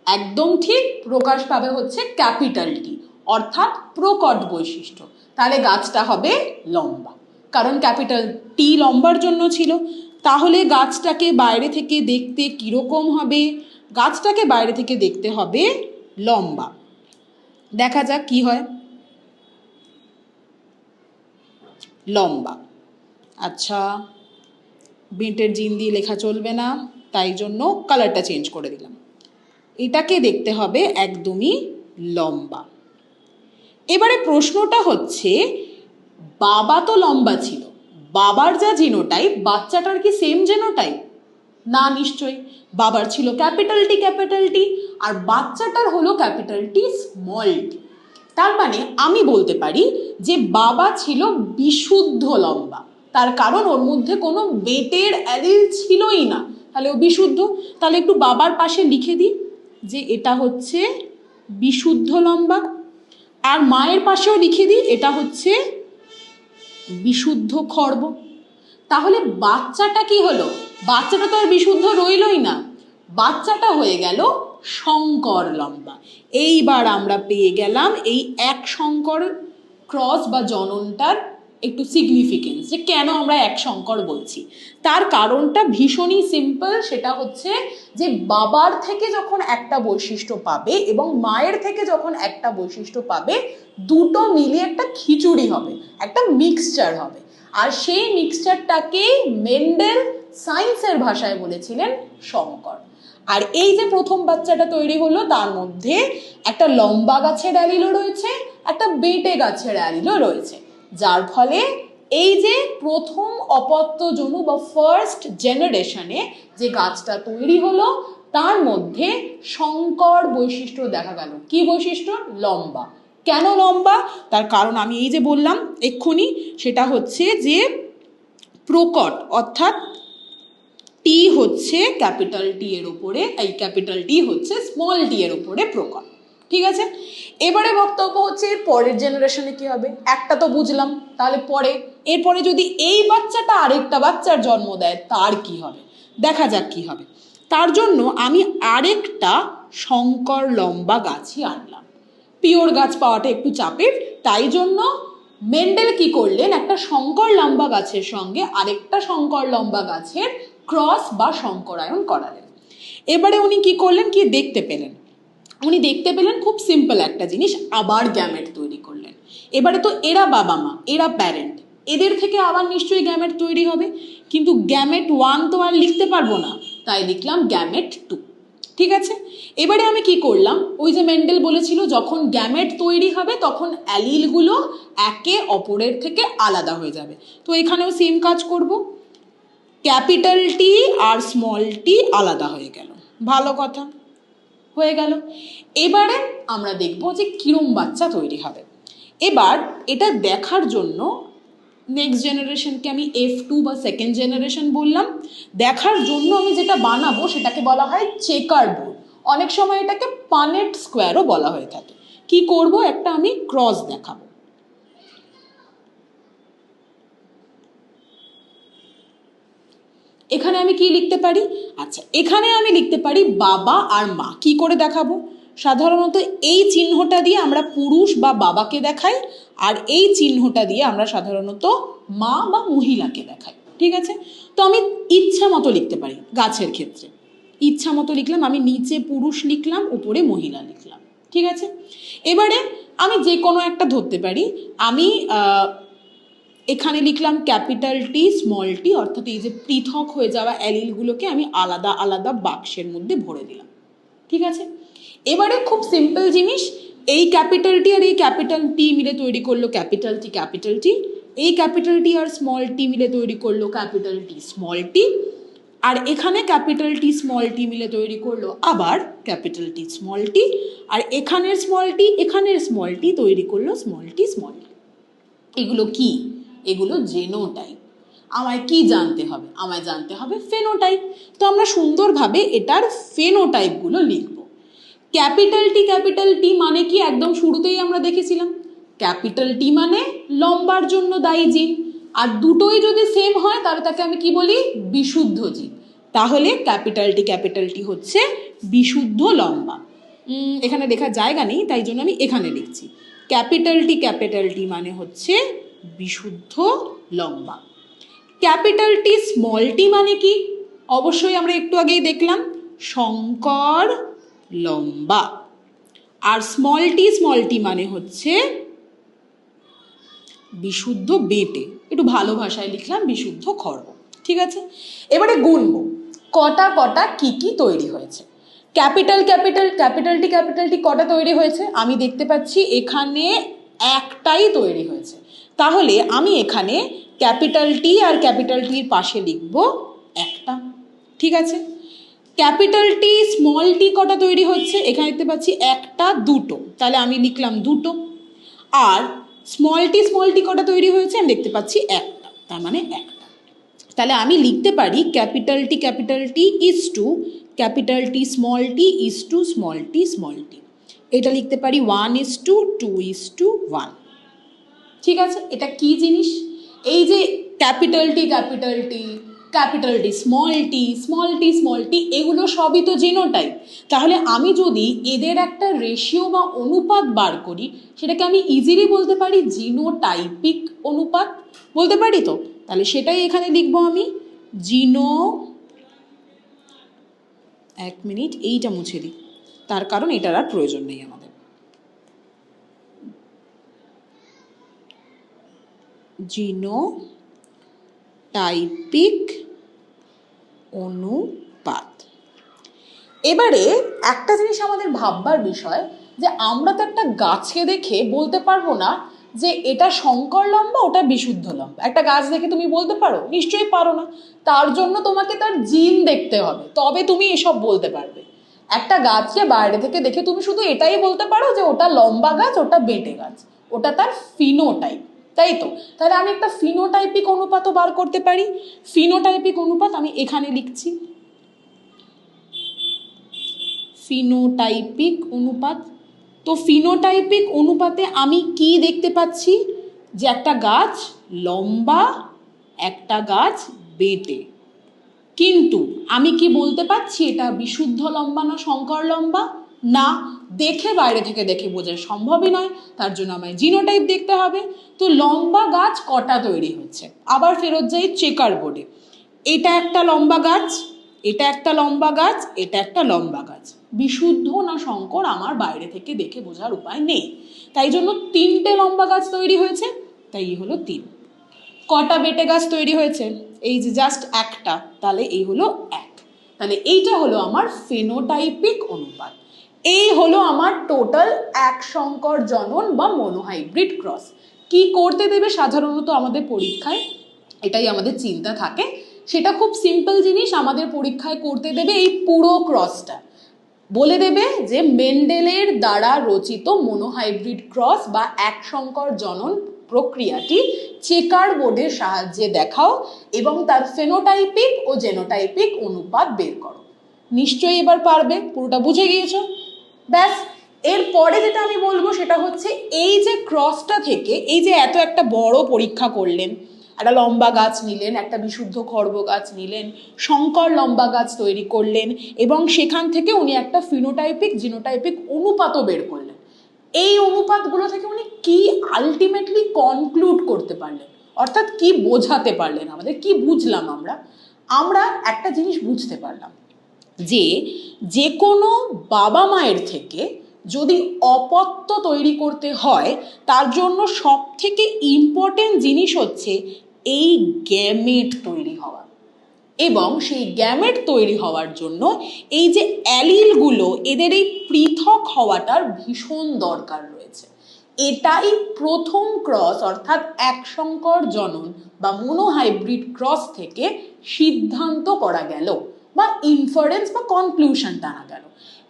একদম ঠিক, প্রকাশ পাবে হচ্ছে ক্যাপিটাল টি, অর্থাৎ প্রকট বৈশিষ্ট্য। তাহলে গাছটা হবে লম্বা, কারণ ক্যাপিটাল টি লম্বার জন্য ছিল। তাহলে গাছটাকে বাইরে থেকে দেখতে কিরকম হবে? গাছটাকে বাইরে থেকে দেখতে হবে লম্বা। দেখা যাক কি হয়। লম্বা। আচ্ছা, বেঁটের জিন দিয়ে লেখা চলবে না, তাই জন্য কালারটা চেঞ্জ করে দিলাম। এটাকে দেখতে হবে একদমই লম্বা। এবারে প্রশ্নটা হচ্ছে, বাবা তো লম্বা ছিল, বাবার যা জিনোটাইপ বাচ্চাটার কি সেম জিনোটাইপ? না, নিশ্চয়ই। বাবার ছিল ক্যাপিটাল টি, আর বাচ্চাটার হলো ক্যাপিটাল টি স্মল টি। তার মানে আমি বলতে পারি যে বাবা ছিল বিশুদ্ধ লম্বা, তার কারণ ওর মধ্যে কোনো বেটের অ্যালিল ছিলই না, তাহলে ও বিশুদ্ধ। তাহলে একটু বাবার পাশে লিখে দিই যে এটা হচ্ছে বিশুদ্ধ লম্বা, আর মায়ের পাশেও লিখে দিই এটা হচ্ছে বিশুদ্ধ খর্ব। তাহলে বাচ্চাটা কি হলো? বাচ্চাটা তো আর বিশুদ্ধ রইলই না, বাচ্চাটা হয়ে গেল সংকর লম্বা। এইবার আমরা পেয়ে গেলাম এই এক সংকর ক্রস বা জননটার একটু সিগনিফিকেন্স, যে কেন আমরা এক সংকর বলছি। তার কারণটা ভীষণই সিম্পল, সেটা হচ্ছে যে বাবার থেকে যখন একটা বৈশিষ্ট্য পাবে এবং মায়ের থেকে যখন একটা বৈশিষ্ট্য পাবে, দুটো মিলিয়ে একটা খিচুড়ি হবে, একটা মিক্সচার হবে। আর সেই মিক্সচারটাকে মেন্ডেল সায়েন্সের ভাষায় বলেছিলেন সংকর। আর এই যে প্রথম বাচ্চাটা তৈরি হলো, তার মধ্যে একটা লম্বা গাছের অ্যালিলও রয়েছে, একটা বেঁটে গাছের অ্যালিলও রয়েছে, যার ফলে এই যে প্রথম অপত্য জনু বা ফার্স্ট জেনারেশনে যে গাছটা তৈরি হলো, তার মধ্যে সংকর বৈশিষ্ট্য দেখা গেল। কি বৈশিষ্ট্য? লম্বা। কেন লম্বা? তার কারণ আমি এই যে বললাম এক্ষুনি, সেটা হচ্ছে যে প্রকট, অর্থাৎ টি হচ্ছে ক্যাপিটাল টি এর উপরে, এই ক্যাপিটাল টি হচ্ছে স্মল টি এর উপরে প্রকট। ঠিক আছে, এবারে বক্তব্য হচ্ছে এর পরের জেনারেশনে কি হবে। একটা তো বুঝলাম, তাহলে এরপরে যদি এই বাচ্চাটা আরেকটা বাচ্চার জন্ম দেয়, তার কি হবে? দেখা যাক কি হবে। তার জন্য আমি আরেকটা সংকর লম্বা গাছই আনলাম। পিওর গাছ পাওয়াটা একটু চাপের, তাই জন্য মেন্ডেল কি করলেন, একটা সংকর লম্বা গাছের সঙ্গে আরেকটা সংকর লম্বা গাছের ক্রস বা সংকরায়ন করালেন। এবারে উনি কি করলেন, কি দেখতে পেলেন? উনি দেখতে পেলেন খুব সিম্পল একটা জিনিস, আবার গ্যামেট তৈরি করলেন। এবারে তো এরা বাবা মা, এরা প্যারেন্ট, এদের থেকে আবার নিশ্চয়ই গ্যামেট তৈরি হবে, কিন্তু গ্যামেট 1 তো আর লিখতে পারবো না, তাই লিখলাম গ্যামেট 2। ঠিক আছে, এবারে আমি কি করলাম, ওই যে মেন্ডেল বলেছিল যখন গ্যামেট তৈরি হবে তখন অ্যালিলগুলো একে অপরের থেকে আলাদা হয়ে যাবে, তো এখানেও সেম কাজ করব, ক্যাপিটাল টি আর স্মল টি আলাদা হয়ে গেল। ভালো কথা, হয়ে গেল। এবারে আমরা দেখব যে কিরম বাচ্চা তৈরি হবে। এবার এটা দেখার জন্য নেক্সট জেনারেশনকে আমি F2 বা সেকেন্ড জেনারেশন বললাম। দেখার জন্য আমি যেটা বানাবো সেটাকে বলা হয় চেকার বোর্ড, অনেক সময় এটাকে পানেট স্কোয়ারও বলা হয়ে থাকে। কি করব, একটা আমি ক্রস দেখাবো। এখানে আমি কি লিখতে পারি? আচ্ছা, এখানে আমি লিখতে পারি বাবা আর মা। কি করে দেখাবো? সাধারণত এই চিহ্নটা দিয়ে আমরা পুরুষ বা বাবাকে দেখাই, আর এই চিহ্নটা দিয়ে আমরা সাধারণত মা বা মহিলাকে দেখাই। ঠিক আছে, তো আমি ইচ্ছা মতো লিখতে পারি। গাছের ক্ষেত্রে ইচ্ছা মতো লিখলাম, আমি নিচে পুরুষ লিখলাম, উপরে মহিলা লিখলাম। ঠিক আছে, এবারে আমি যে কোনো একটা ধরতে পারি। আমি এখানে লিখলাম ক্যাপিটাল টি স্মল টি, অর্থাৎ এই যে পৃথক হয়ে যাওয়া অ্যালিলগুলোকে আমি আলাদা আলাদা বাক্সের মধ্যে ভরে দিলাম। ঠিক আছে, এবারে খুব সিম্পল জিনিস, এই ক্যাপিটাল টি আর এই ক্যাপিটাল টি মিলে তৈরি করলো ক্যাপিটাল টি, এই ক্যাপিটাল টি আর স্মল টি মিলে তৈরি করলো ক্যাপিটাল টি স্মল টি, আর এখানে ক্যাপিটাল টি স্মল টি মিলে তৈরি করলো আবার ক্যাপিটাল টি স্মল টি, আর এখানের স্মল টি এখানের স্মল টি তৈরি করলো স্মল টি স্মল টি। এগুলো কি? এগুলো জেনোটাইপ। আমায় কি জানতে হবে? আমায় জানতে হবে ফেনোটাইপ। তো আমরা সুন্দরভাবে এটার ফেনোটাইপগুলো লিখব। ক্যাপিটাল টি মানে কি? একদম শুরুতেই আমরা দেখেছিলাম, ক্যাপিটাল টি মানে লম্বার জন্য দায়ী জিন, আর দুটোই যদি সেম হয় তাহলে তাকে আমি কি বলি? বিশুদ্ধ জিন। তাহলে ক্যাপিটাল টি হচ্ছে বিশুদ্ধ লম্বা। এখানে লেখার জায়গা নেই, তাই জন্য আমি এখানে লিখছি ক্যাপিটাল টি মানে হচ্ছে বিশুদ্ধ লম্বা। ক্যাপিটাল টি স্মল টি মানে কি? অবশ্যই আমরা একটু আগেই দেখলাম, সংকর লম্বা। আর স্মল টি মানে হচ্ছে বিশুদ্ধ বেটে, একটু ভালো ভাষায় লিখলাম বিশুদ্ধ খর্ব। ঠিক আছে, এবারে গুনবো কটা কটা কি কি তৈরি হয়েছে। ক্যাপিটাল ক্যাপিটাল ক্যাপিটাল টি কটা তৈরি হয়েছে? আমি দেখতে পাচ্ছি এখানে একটাই তৈরি হয়েছে। তাহলে আমি এখানে ক্যাপিটাল টি আর ক্যাপিটাল টির পাশে লিখব একটা। ঠিক আছে, ক্যাপিটাল টি স্মল টি কটা তৈরি হচ্ছে? এখানে দেখতে পাচ্ছি একটা দুটো, তাহলে আমি লিখলাম দুটো। আর স্মল টি কটা তৈরি হয়েছে? আমি দেখতে পাচ্ছি একটা, তার মানে একটা। তাহলে আমি লিখতে পারি capital T is to capital T small T. এটা লিখতে পারি 1:2, 2:1। ঠিক আছে, এটা কি জিনিস? এই যে ক্যাপিটাল টি স্মল টি এগুলো সবই তো জিনোটাইপ। তাহলে আমি যদি এদের একটা রেশিও বা অনুপাত বার করি, সেটাকে আমি ইজিলি বলতে পারি জিনোটাইপিক অনুপাত। বলতে পারি তো? তাহলে সেটাই এখানে লিখবো আমি এক মিনিট, এইটা মুছে দিই, তার কারণ এটার আর প্রয়োজন নেই আমাদের। জিনোটাইপিক অনুপাত। এবারে একটা জিনিস আমাদের ভাববার বিষয়, যে আমরা তো একটা গাছকে দেখে বলতে পারবো না যে এটা শঙ্কর লম্বা ওটা বিশুদ্ধ লম্বা। একটা গাছ দেখে তুমি বলতে পারো? নিশ্চয়ই পারো না। তার জন্য তোমাকে তার জিন দেখতে হবে, তবে তুমি এসব বলতে পারবে। একটা গাছকে বাইরে থেকে দেখে তুমি শুধু এটাই বলতে পারো যে ওটা লম্বা গাছ, ওটা বেটে গাছ, ওটা তার ফিনোটাইপ, তাই তো? তাহলে আমি একটা ফিনোটাইপিক অনুপাতও বার করতে পারি। ফিনোটাইপিক অনুপাত আমি এখানে লিখছি, ফিনোটাইপিক অনুপাত। তো ফিনোটাইপিক অনুপাতে আমি কি দেখতে পাচ্ছি? যে একটা গাছ লম্বা, একটা গাছ বেটে। কিন্তু আমি কি বলতে পারছি এটা বিশুদ্ধ লম্বা না শঙ্কর লম্বা? না, দেখে বাইরে থেকে দেখে বোঝা সম্ভবই নয়, তার জন্য আমায় জিনোটাইপ দেখতে হবে। তো লম্বা গাছ কটা তৈরি হচ্ছে? আবার ফেরত যাই চেকার বোর্ডে। এটা একটা লম্বা গাছ, এটা একটা লম্বা গাছ, এটা একটা লম্বা গাছ। বিশুদ্ধ না শঙ্কর আমার বাইরে থেকে দেখে বোঝার উপায় নেই, তাই জন্য তিনটে লম্বা গাছ তৈরি হয়েছে, তাই হলো 3। কটা বেটে গাছ তৈরি হয়েছে? এই যে জাস্ট একটা, তাহলে এই হলো 1। তাহলে এইটা হলো আমার ফেনোটাইপিক অনুপাত। এই হলো আমার টোটাল এক সংকর জনন বা মনোহাইব্রিড ক্রস। কি করতে দেবে সাধারণত আমাদের পরীক্ষায়, এটাই আমাদের চিন্তা থাকে। সেটা খুব সিম্পল জিনিস, আমাদের পরীক্ষায় করতে দেবে এই পুরো ক্রসটা। বলে দেবে যে মেন্ডেলের দ্বারা রচিত মনোহাইব্রিড ক্রস বা এক সংকর জনন প্রক্রিয়াটি চেকার বোর্ডের সাহায্যে দেখাও এবং তার ফেনোটাইপিক ও জেনোটাইপিক অনুপাত বের করো। নিশ্চয়ই এবার পারবে, পুরোটা বুঝে গিয়েছো। ব্যাস, এরপরে যেটা আমি বলবো সেটা হচ্ছে এই যে ক্রসটা থেকে, এই যে এত একটা বড় পরীক্ষা করলেন, একটা লম্বা গাছ নিলেন, একটা বিশুদ্ধ খর্ব গাছ নিলেন, শঙ্কর লম্বা গাছ তৈরি করলেন এবং সেখান থেকে উনি একটা ফিনোটাইপিক জিনোটাইপিক অনুপাতও বের করলেন। এই অনুপাতগুলো থেকে উনি কি আলটিমেটলি কনক্লুড করতে পারলেন, অর্থাৎ কি বোঝাতে পারলেন আমাদের? কি বুঝলাম আমরা একটা জিনিস বুঝতে পারলাম যে যে কোনো বাবা মায়ের থেকে যদি অপত্য তৈরি করতে হয়, তার জন্য সব থেকে ইম্পর্টেন্ট জিনিস হচ্ছে এই গ্যামেট তৈরি হওয়া। এবং সেই গ্যামেট তৈরি হওয়ার জন্য এই যে অ্যালিলগুলো, এদের এই পৃথক হওয়াটার ভীষণ দরকার রয়েছে। এটাই প্রথম ক্রস অর্থাৎ এক সংকর জনন বা মনোহাইব্রিড ক্রস থেকে সিদ্ধান্ত করা গেল বা ইনফারেন্স বা কনক্লুশন টানা গেল।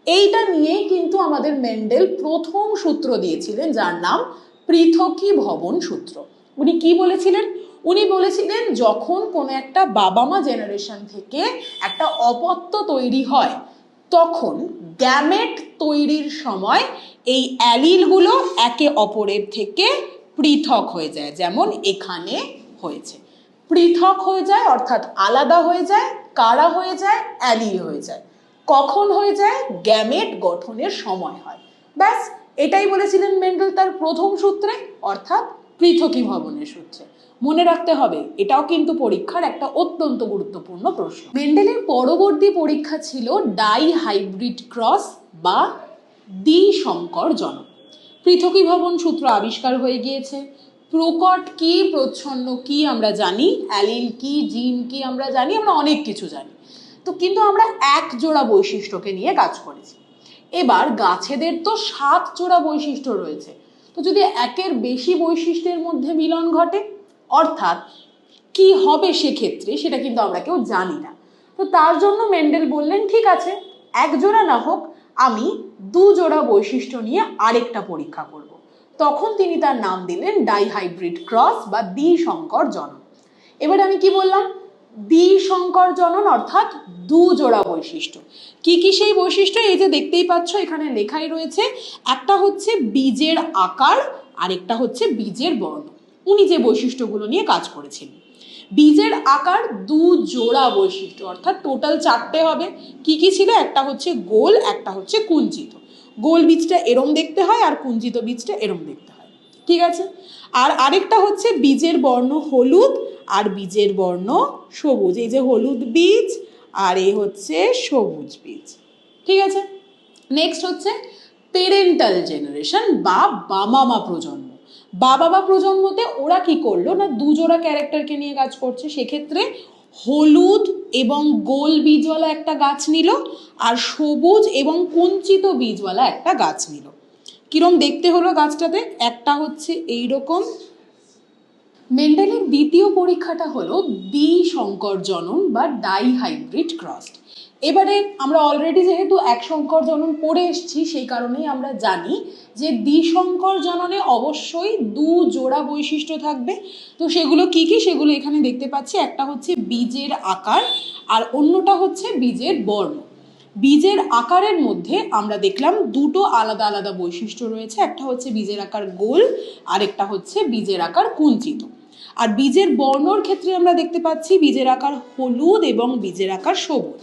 এইটা নিয়েই কিন্তু আমাদের মেন্ডেল প্রথম সূত্র দিয়েছিলেন, যার নাম পৃথকীভবন সূত্র। উনি কি বলেছিলেন? উনি বলেছিলেন যখন কোনো একটা বাবা মা জেনারেশন থেকে একটা অপত্য তৈরি হয়, তখন গ্যামেট তৈরির সময় এই অ্যালিলগুলো একে অপরের থেকে পৃথক হয়ে যায়, যেমন এখানে হয়েছে। পৃথক হয়ে যায় অর্থাৎ আলাদা হয়ে যায়। কারা হয়ে যায়? অ্যালিল হয়ে যায়। কখন হয়ে যায়? গ্যামেট গঠনের সময় হয়। ব্যাস, এটাই বলেছিলেন মেন্ডেল তার প্রথম সূত্রে, অর্থাৎ পৃথকীভবনের সূত্রে। মনে রাখতে হবে, এটাও কিন্তু পরীক্ষার একটা অত্যন্ত গুরুত্বপূর্ণ প্রশ্ন। মেন্ডেলের পরবর্তী পরীক্ষা ছিল ডাই হাইব্রিড ক্রস বা দ্বিসংকর জনন। পৃথকীভবন সূত্র আবিষ্কার হয়ে গিয়েছে, প্রকট কি, প্রচ্ছন্ন কি আমরা জানি, অ্যালিল কি, জিন কি আমরা জানি, আমরা অনেক কিছু জানি। তো কিন্তু আমরা এক জোড়া বৈশিষ্ট্যকে নিয়ে কাজ করেছি। এবার গাছেদের তো 7 জোড়া বৈশিষ্ট্য রয়েছে। তো যদি একের বেশি বৈশিষ্ট্যের মধ্যে মিলন ঘটে, অর্থাৎ কি হবে সেক্ষেত্রে সেটা কিন্তু আমরা কেউ জানি না। তো তার জন্য মেন্ডেল বললেন ঠিক আছে, এক জোড়া না হোক, আমি 2 জোড়া বৈশিষ্ট্য নিয়ে আরেকটা পরীক্ষা করব। তখন তিনি তার নাম দিলেন ডাইহাইব্রিড ক্রস বা দ্বিসংকর জনন। এবার আমি কি বললাম, দ্বিসংকর জনন অর্থাৎ 2 জোড়া বৈশিষ্ট্য। কি কি সেই বৈশিষ্ট্য? এই যে দেখতেই পাচ্ছ এখানে লেখাই রয়েছে, একটা হচ্ছে বীজের আকার, আরেকটা হচ্ছে বীজের বর্ণ। উনি যে বৈশিষ্ট্যগুলো নিয়ে কাজ করেছিলেন, বীজের আকার 2 জোড়া বৈশিষ্ট্য, অর্থাৎ টোটাল 4টে হবে। কি কি ছিল? একটা হচ্ছে গোল, একটা হচ্ছে কুঞ্চিত। গোল বীজটা এরম দেখতে হয় আর কুঞ্চিত বীজটা এরম দেখতে হয়, ঠিক আছে। আর আরেকটা হচ্ছে বীজের বর্ণ হলুদ আর বীজের বর্ণ সবুজ। এই যে হলুদ বীজ আর এই হচ্ছে সবুজ বীজ, ঠিক আছে। নেক্সট হচ্ছে পেরেন্টাল জেনারেশন বা বাবা মা প্রজন্ম। বাবা মা প্রজন্মতে ওরা কি করলো না, 2 জোড়া ক্যারেক্টারকে নিয়ে কাজ করছে। সেক্ষেত্রে হলুদ এবং গোল বীজওয়ালা একটা গাছ নিল আর সবুজ এবং কুঞ্চিত বীজওয়ালা একটা গাছ নিল। কিরম দেখতে হলো গাছটাতে? একটা হচ্ছে এইরকম। মেন্ডেলের দ্বিতীয় পরীক্ষাটা হলো দ্বিসংকর জনন বা ডাইহাইব্রিড ক্রসড। এবারে আমরা অলরেডি যেহেতু এক সংকর জনন পড়ে এসেছি, সেই কারণেই আমরা জানি যে দ্বিসংকর জননে অবশ্যই 2 জোড়া বৈশিষ্ট্য থাকবে। তো সেগুলো কি কি? সেগুলো এখানে দেখতে পাচ্ছি। একটা হচ্ছে বীজের আকার আর অন্যটা হচ্ছে বীজের বর্ণ। বীজের আকারের মধ্যে আমরা দেখলাম 2টো আলাদা আলাদা বৈশিষ্ট্য রয়েছে, একটা হচ্ছে বীজের আকার গোল, আরেকটা হচ্ছে বীজের আকার কুঞ্চিত। আর বীজের বর্ণর ক্ষেত্রে আমরা দেখতে পাচ্ছি বীজের আকার হলুদ এবং বীজের আকার সবুজ।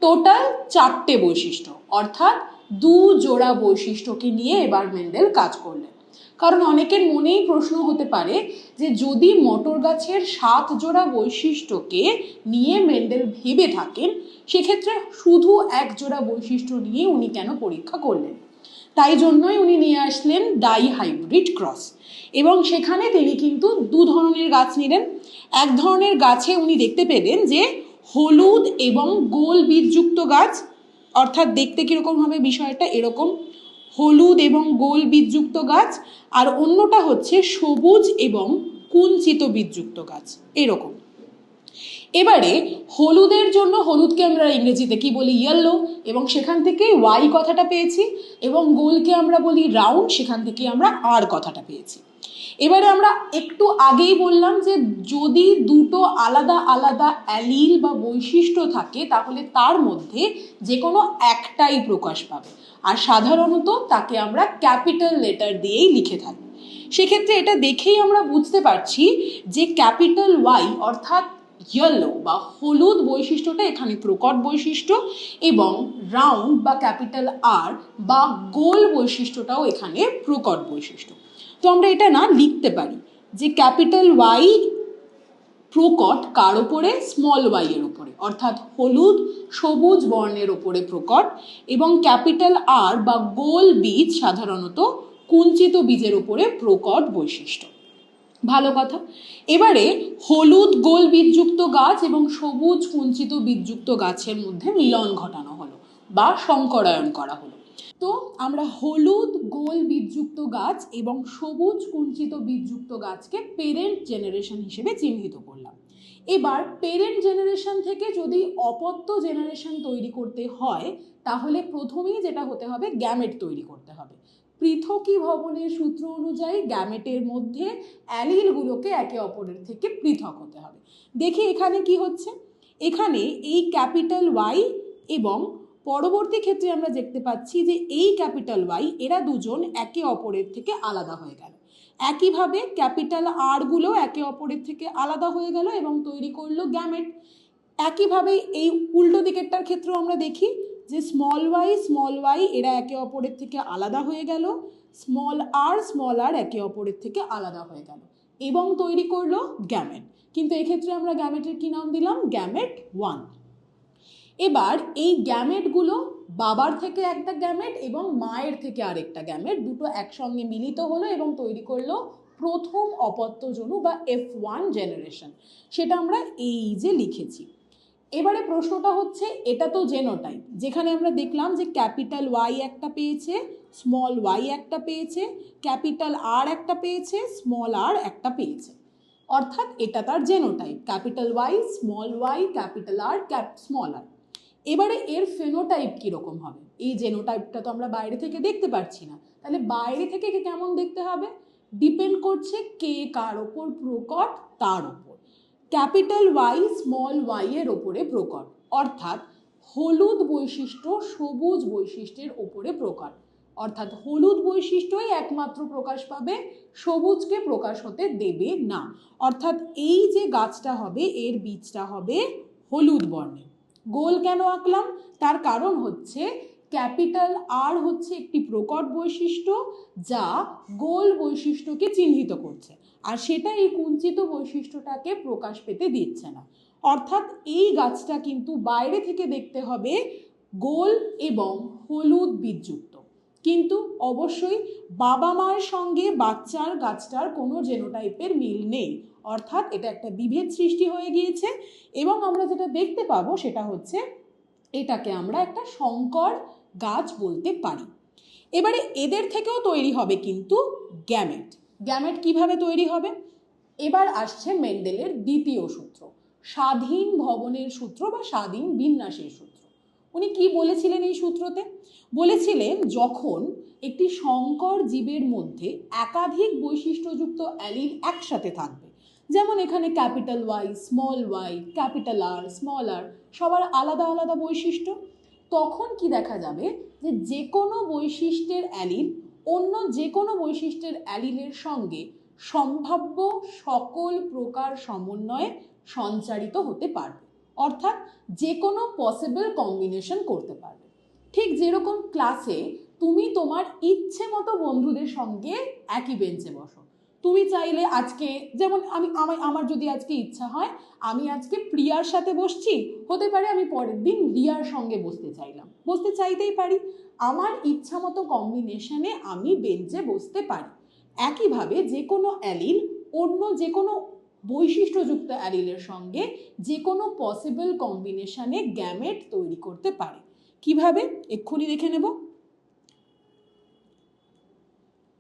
টোটাল 4টে বৈশিষ্ট্য, অর্থাৎ 2 জোড়া বৈশিষ্ট্যকে নিয়ে এবার মেন্ডেল কাজ করলেন। কারণ অনেকের মনেই প্রশ্ন হতে পারে যে যদি মটর গাছের 7 জোড়া বৈশিষ্ট্যকে নিয়ে মেন্ডেল ভেবে থাকেন, সেক্ষেত্রে শুধু 1 জোড়া বৈশিষ্ট্য নিয়ে উনি কেন পরীক্ষা করলেন? তাই জন্যই উনি নিয়ে আসলেন ডাইহাইব্রিড ক্রস। এবং সেখানে তিনি কিন্তু 2 ধরনের গাছ নিলেন। এক ধরনের গাছে উনি দেখতে পেলেন যে হলুদ এবং গোল বীজযুক্ত গাছ, অর্থাৎ দেখতে কিরকম হবে বিষয়টা এরকম, হলুদ এবং গোল বীজযুক্ত গাছ। আর অন্যটা হচ্ছে সবুজ এবং কুঞ্চিত বীজযুক্ত গাছ, এরকম। এবারে হলুদের জন্য, হলুদকে আমরা ইংরেজিতে কি বলি? ইয়েলো, এবং সেখান থেকে ওয়াই কথাটা পেয়েছি। এবং গোলকে আমরা বলি রাউন্ড, সেখান থেকে আমরা আর কথাটা পেয়েছি। এবারে আমরা একটু আগেই বললাম যে যদি 2টো আলাদা আলাদা অ্যালিল বা বৈশিষ্ট্য থাকে তাহলে তার মধ্যে যে কোনো একটাই প্রকাশ পাবে, আর সাধারণত তাকে আমরা ক্যাপিটাল লেটার দিয়েই লিখে থাকি। সেক্ষেত্রে এটা দেখেই আমরা বুঝতে পারছি যে ক্যাপিটাল ওয়াই অর্থাৎ ইয়েলো বা হলুদ বৈশিষ্ট্যটা এখানে প্রকট বৈশিষ্ট্য, এবং রাউন্ড বা ক্যাপিটাল আর বা গোল বৈশিষ্ট্যটাও এখানে প্রকট বৈশিষ্ট্য। তো আমরা এটা না লিখতে পারি যে ক্যাপিটাল ওয়াই প্রকট কার ওপরে? স্মল ওয়াই এর ওপরে, অর্থাৎ হলুদ সবুজ বর্ণের ওপরে প্রকট, এবং ক্যাপিটাল আর বা গোল বীজ সাধারণত কুঞ্চিত বীজের ওপরে প্রকট বৈশিষ্ট্য। ভালো কথা। এবারে হলুদ গোল বীজযুক্ত গাছ এবং সবুজ কুঞ্চিত বীজযুক্ত গাছের মধ্যে মিলন ঘটানো হলো বা সংকরায়ন করা হলো। তো আমরা হলুদ গোল বীজযুক্ত গাছ এবং সবুজ কুঞ্চিত বীজযুক্ত গাছকে পেরেন্ট জেনারেশন হিসেবে চিহ্নিত করলাম। এবার পেরেন্ট জেনারেশন থেকে যদি অপত্য জেনারেশন তৈরি করতে হয় তাহলে প্রথমেই যেটা হতে হবে, গ্যামেট তৈরি করতে হবে। পৃথকীভবনের সূত্র অনুযায়ী গ্যামেটের মধ্যে অ্যালিলগুলোকে একে অপরের থেকে পৃথক হতে হবে। দেখি এখানে কি হচ্ছে। এখানে এই ক্যাপিটাল ওয়াই এবং পরবর্তী ক্ষেত্রে আমরা দেখতে পাচ্ছি যে এই ক্যাপিটাল ওয়াই এরা দুজন একে অপরের থেকে আলাদা হয়ে গেল। একইভাবে ক্যাপিটাল আরগুলো একে অপরের থেকে আলাদা হয়ে গেল এবং তৈরি করলো গ্যামেট। একইভাবে এই উল্টো দিকেরটার ক্ষেত্রেও আমরা দেখি যে স্মল ওয়াই এরা একে অপরের থেকে আলাদা হয়ে গেল, স্মল আর একে অপরের থেকে আলাদা হয়ে গেল এবং তৈরি করলো গ্যামেট। কিন্তু এক্ষেত্রে আমরা গ্যামেটের কি নাম দিলাম? গ্যামেট 1। এবার এই গ্যামেটগুলো বাবার থেকে একটা গ্যামেট এবং মায়ের থেকে আরেকটা গ্যামেট, দুটো একসঙ্গে মিলিত হলো এবং তৈরি করলো প্রথম অপত্যজনু বা F1 জেনারেশন, সেটা আমরা এই যে লিখেছি। এবারে প্রশ্নটা হচ্ছে, এটা তো জেনোটাইপ, যেখানে আমরা দেখলাম যে ক্যাপিটাল ওয়াই একটা পেয়েছে, স্মল ওয়াই একটা পেয়েছে, ক্যাপিটাল আর একটা পেয়েছে, স্মল আর একটা পেয়েছে, অর্থাৎ এটা তার genotype, capital Y, small Y, capital R, small R. এবারে এর ফেনোটাইপ কীরকম হবে? এই জেনোটাইপটা তো আমরা বাইরে থেকে দেখতে পাচ্ছি না, তাহলে বাইরে থেকে কেমন দেখতে হবে? ডিপেন্ড করছে কে কার ওপর প্রকট, তার ওপর। ক্যাপিটাল ওয়াই স্মল ওয়াই এর ওপরে প্রকট, অর্থাৎ হলুদ বৈশিষ্ট্য সবুজ বৈশিষ্ট্যের ওপরে প্রকট, অর্থাৎ হলুদ বৈশিষ্ট্যই একমাত্র প্রকাশ পাবে, সবুজকে প্রকাশ হতে দেবে না। অর্থাৎ এই যে গাছটা হবে এর বীজটা হবে হলুদ বর্ণের। গোল কেন আঁকলাম? তার কারণ হচ্ছে ক্যাপিটাল আর হচ্ছে একটি প্রকট বৈশিষ্ট্য যা গোল বৈশিষ্ট্যকে চিহ্নিত করছে, আর সেটা এই কুঞ্চিত বৈশিষ্ট্যটাকে প্রকাশ পেতে দিচ্ছে না। অর্থাৎ এই গাছটা কিন্তু বাইরে থেকে দেখতে হবে গোল এবং হলুদ বীজযুক্ত, কিন্তু অবশ্যই বাবা মার সঙ্গে বাচ্চার গাছটার কোনো জেনোটাইপের মিল নেই, অর্থাৎ এটা একটা বিভেদ সৃষ্টি হয়ে গিয়েছে। এবং আমরা যেটা দেখতে পাবো সেটা হচ্ছে এটাকে আমরা একটা সংকর গাছ বলতে পারি। এবারে এদের থেকেও তৈরি হবে কিন্তু গ্যামেট। গ্যামেট কিভাবে তৈরি হবে? এবার আসছে মেন্ডেলের দ্বিতীয় সূত্র, স্বাধীন ভবনের সূত্র বা স্বাধীন বিন্যাসের সূত্র। উনি কি বলেছিলেন এই সূত্রতে? বলেছিলেন যখন একটি সংকর জীবের মধ্যে একাধিক বৈশিষ্ট্যযুক্ত অ্যালিল একসাথে থাকবে, যেমন এখানে capital Y, small Y, capital R, small R, সবার আলাদা আলাদা বৈশিষ্ট্য, তখন কি দেখা যাবে যে যে কোনো বৈশিষ্ট্যের অ্যালিল অন্য যে কোনো বৈশিষ্ট্যের অ্যালিলের সঙ্গে সম্ভাব্য সকল প্রকার সমন্বয়ে সঞ্চারিত হতে পারবে, অর্থাৎ যে কোনো পসিবল কম্বিনেশন করতে পারবে। ঠিক যেরকম ক্লাসে তুমি তোমার ইচ্ছে মতো বন্ধুদের সঙ্গে একই বেঞ্চে বসো, তুমি চাইলে আজকে, যেমন আমার যদি আজকে ইচ্ছা হয় আমি আজকে প্রিয়ার সাথে বসছি, হতে পারে আমি পরের দিন রিয়ার সঙ্গে বসতে চাইতেই পারি, আমার ইচ্ছা মতো কম্বিনেশনে আমি বেঞ্চে বসতে পারি। একইভাবে যে কোনো অ্যালিল অন্য যে কোনো বৈশিষ্ট্যযুক্ত অ্যালিলের সঙ্গে যে কোনো পসিবল কম্বিনেশনে গ্যামেট তৈরি করতে পারে। কিভাবে? এক্ষুনি দেখে নেব।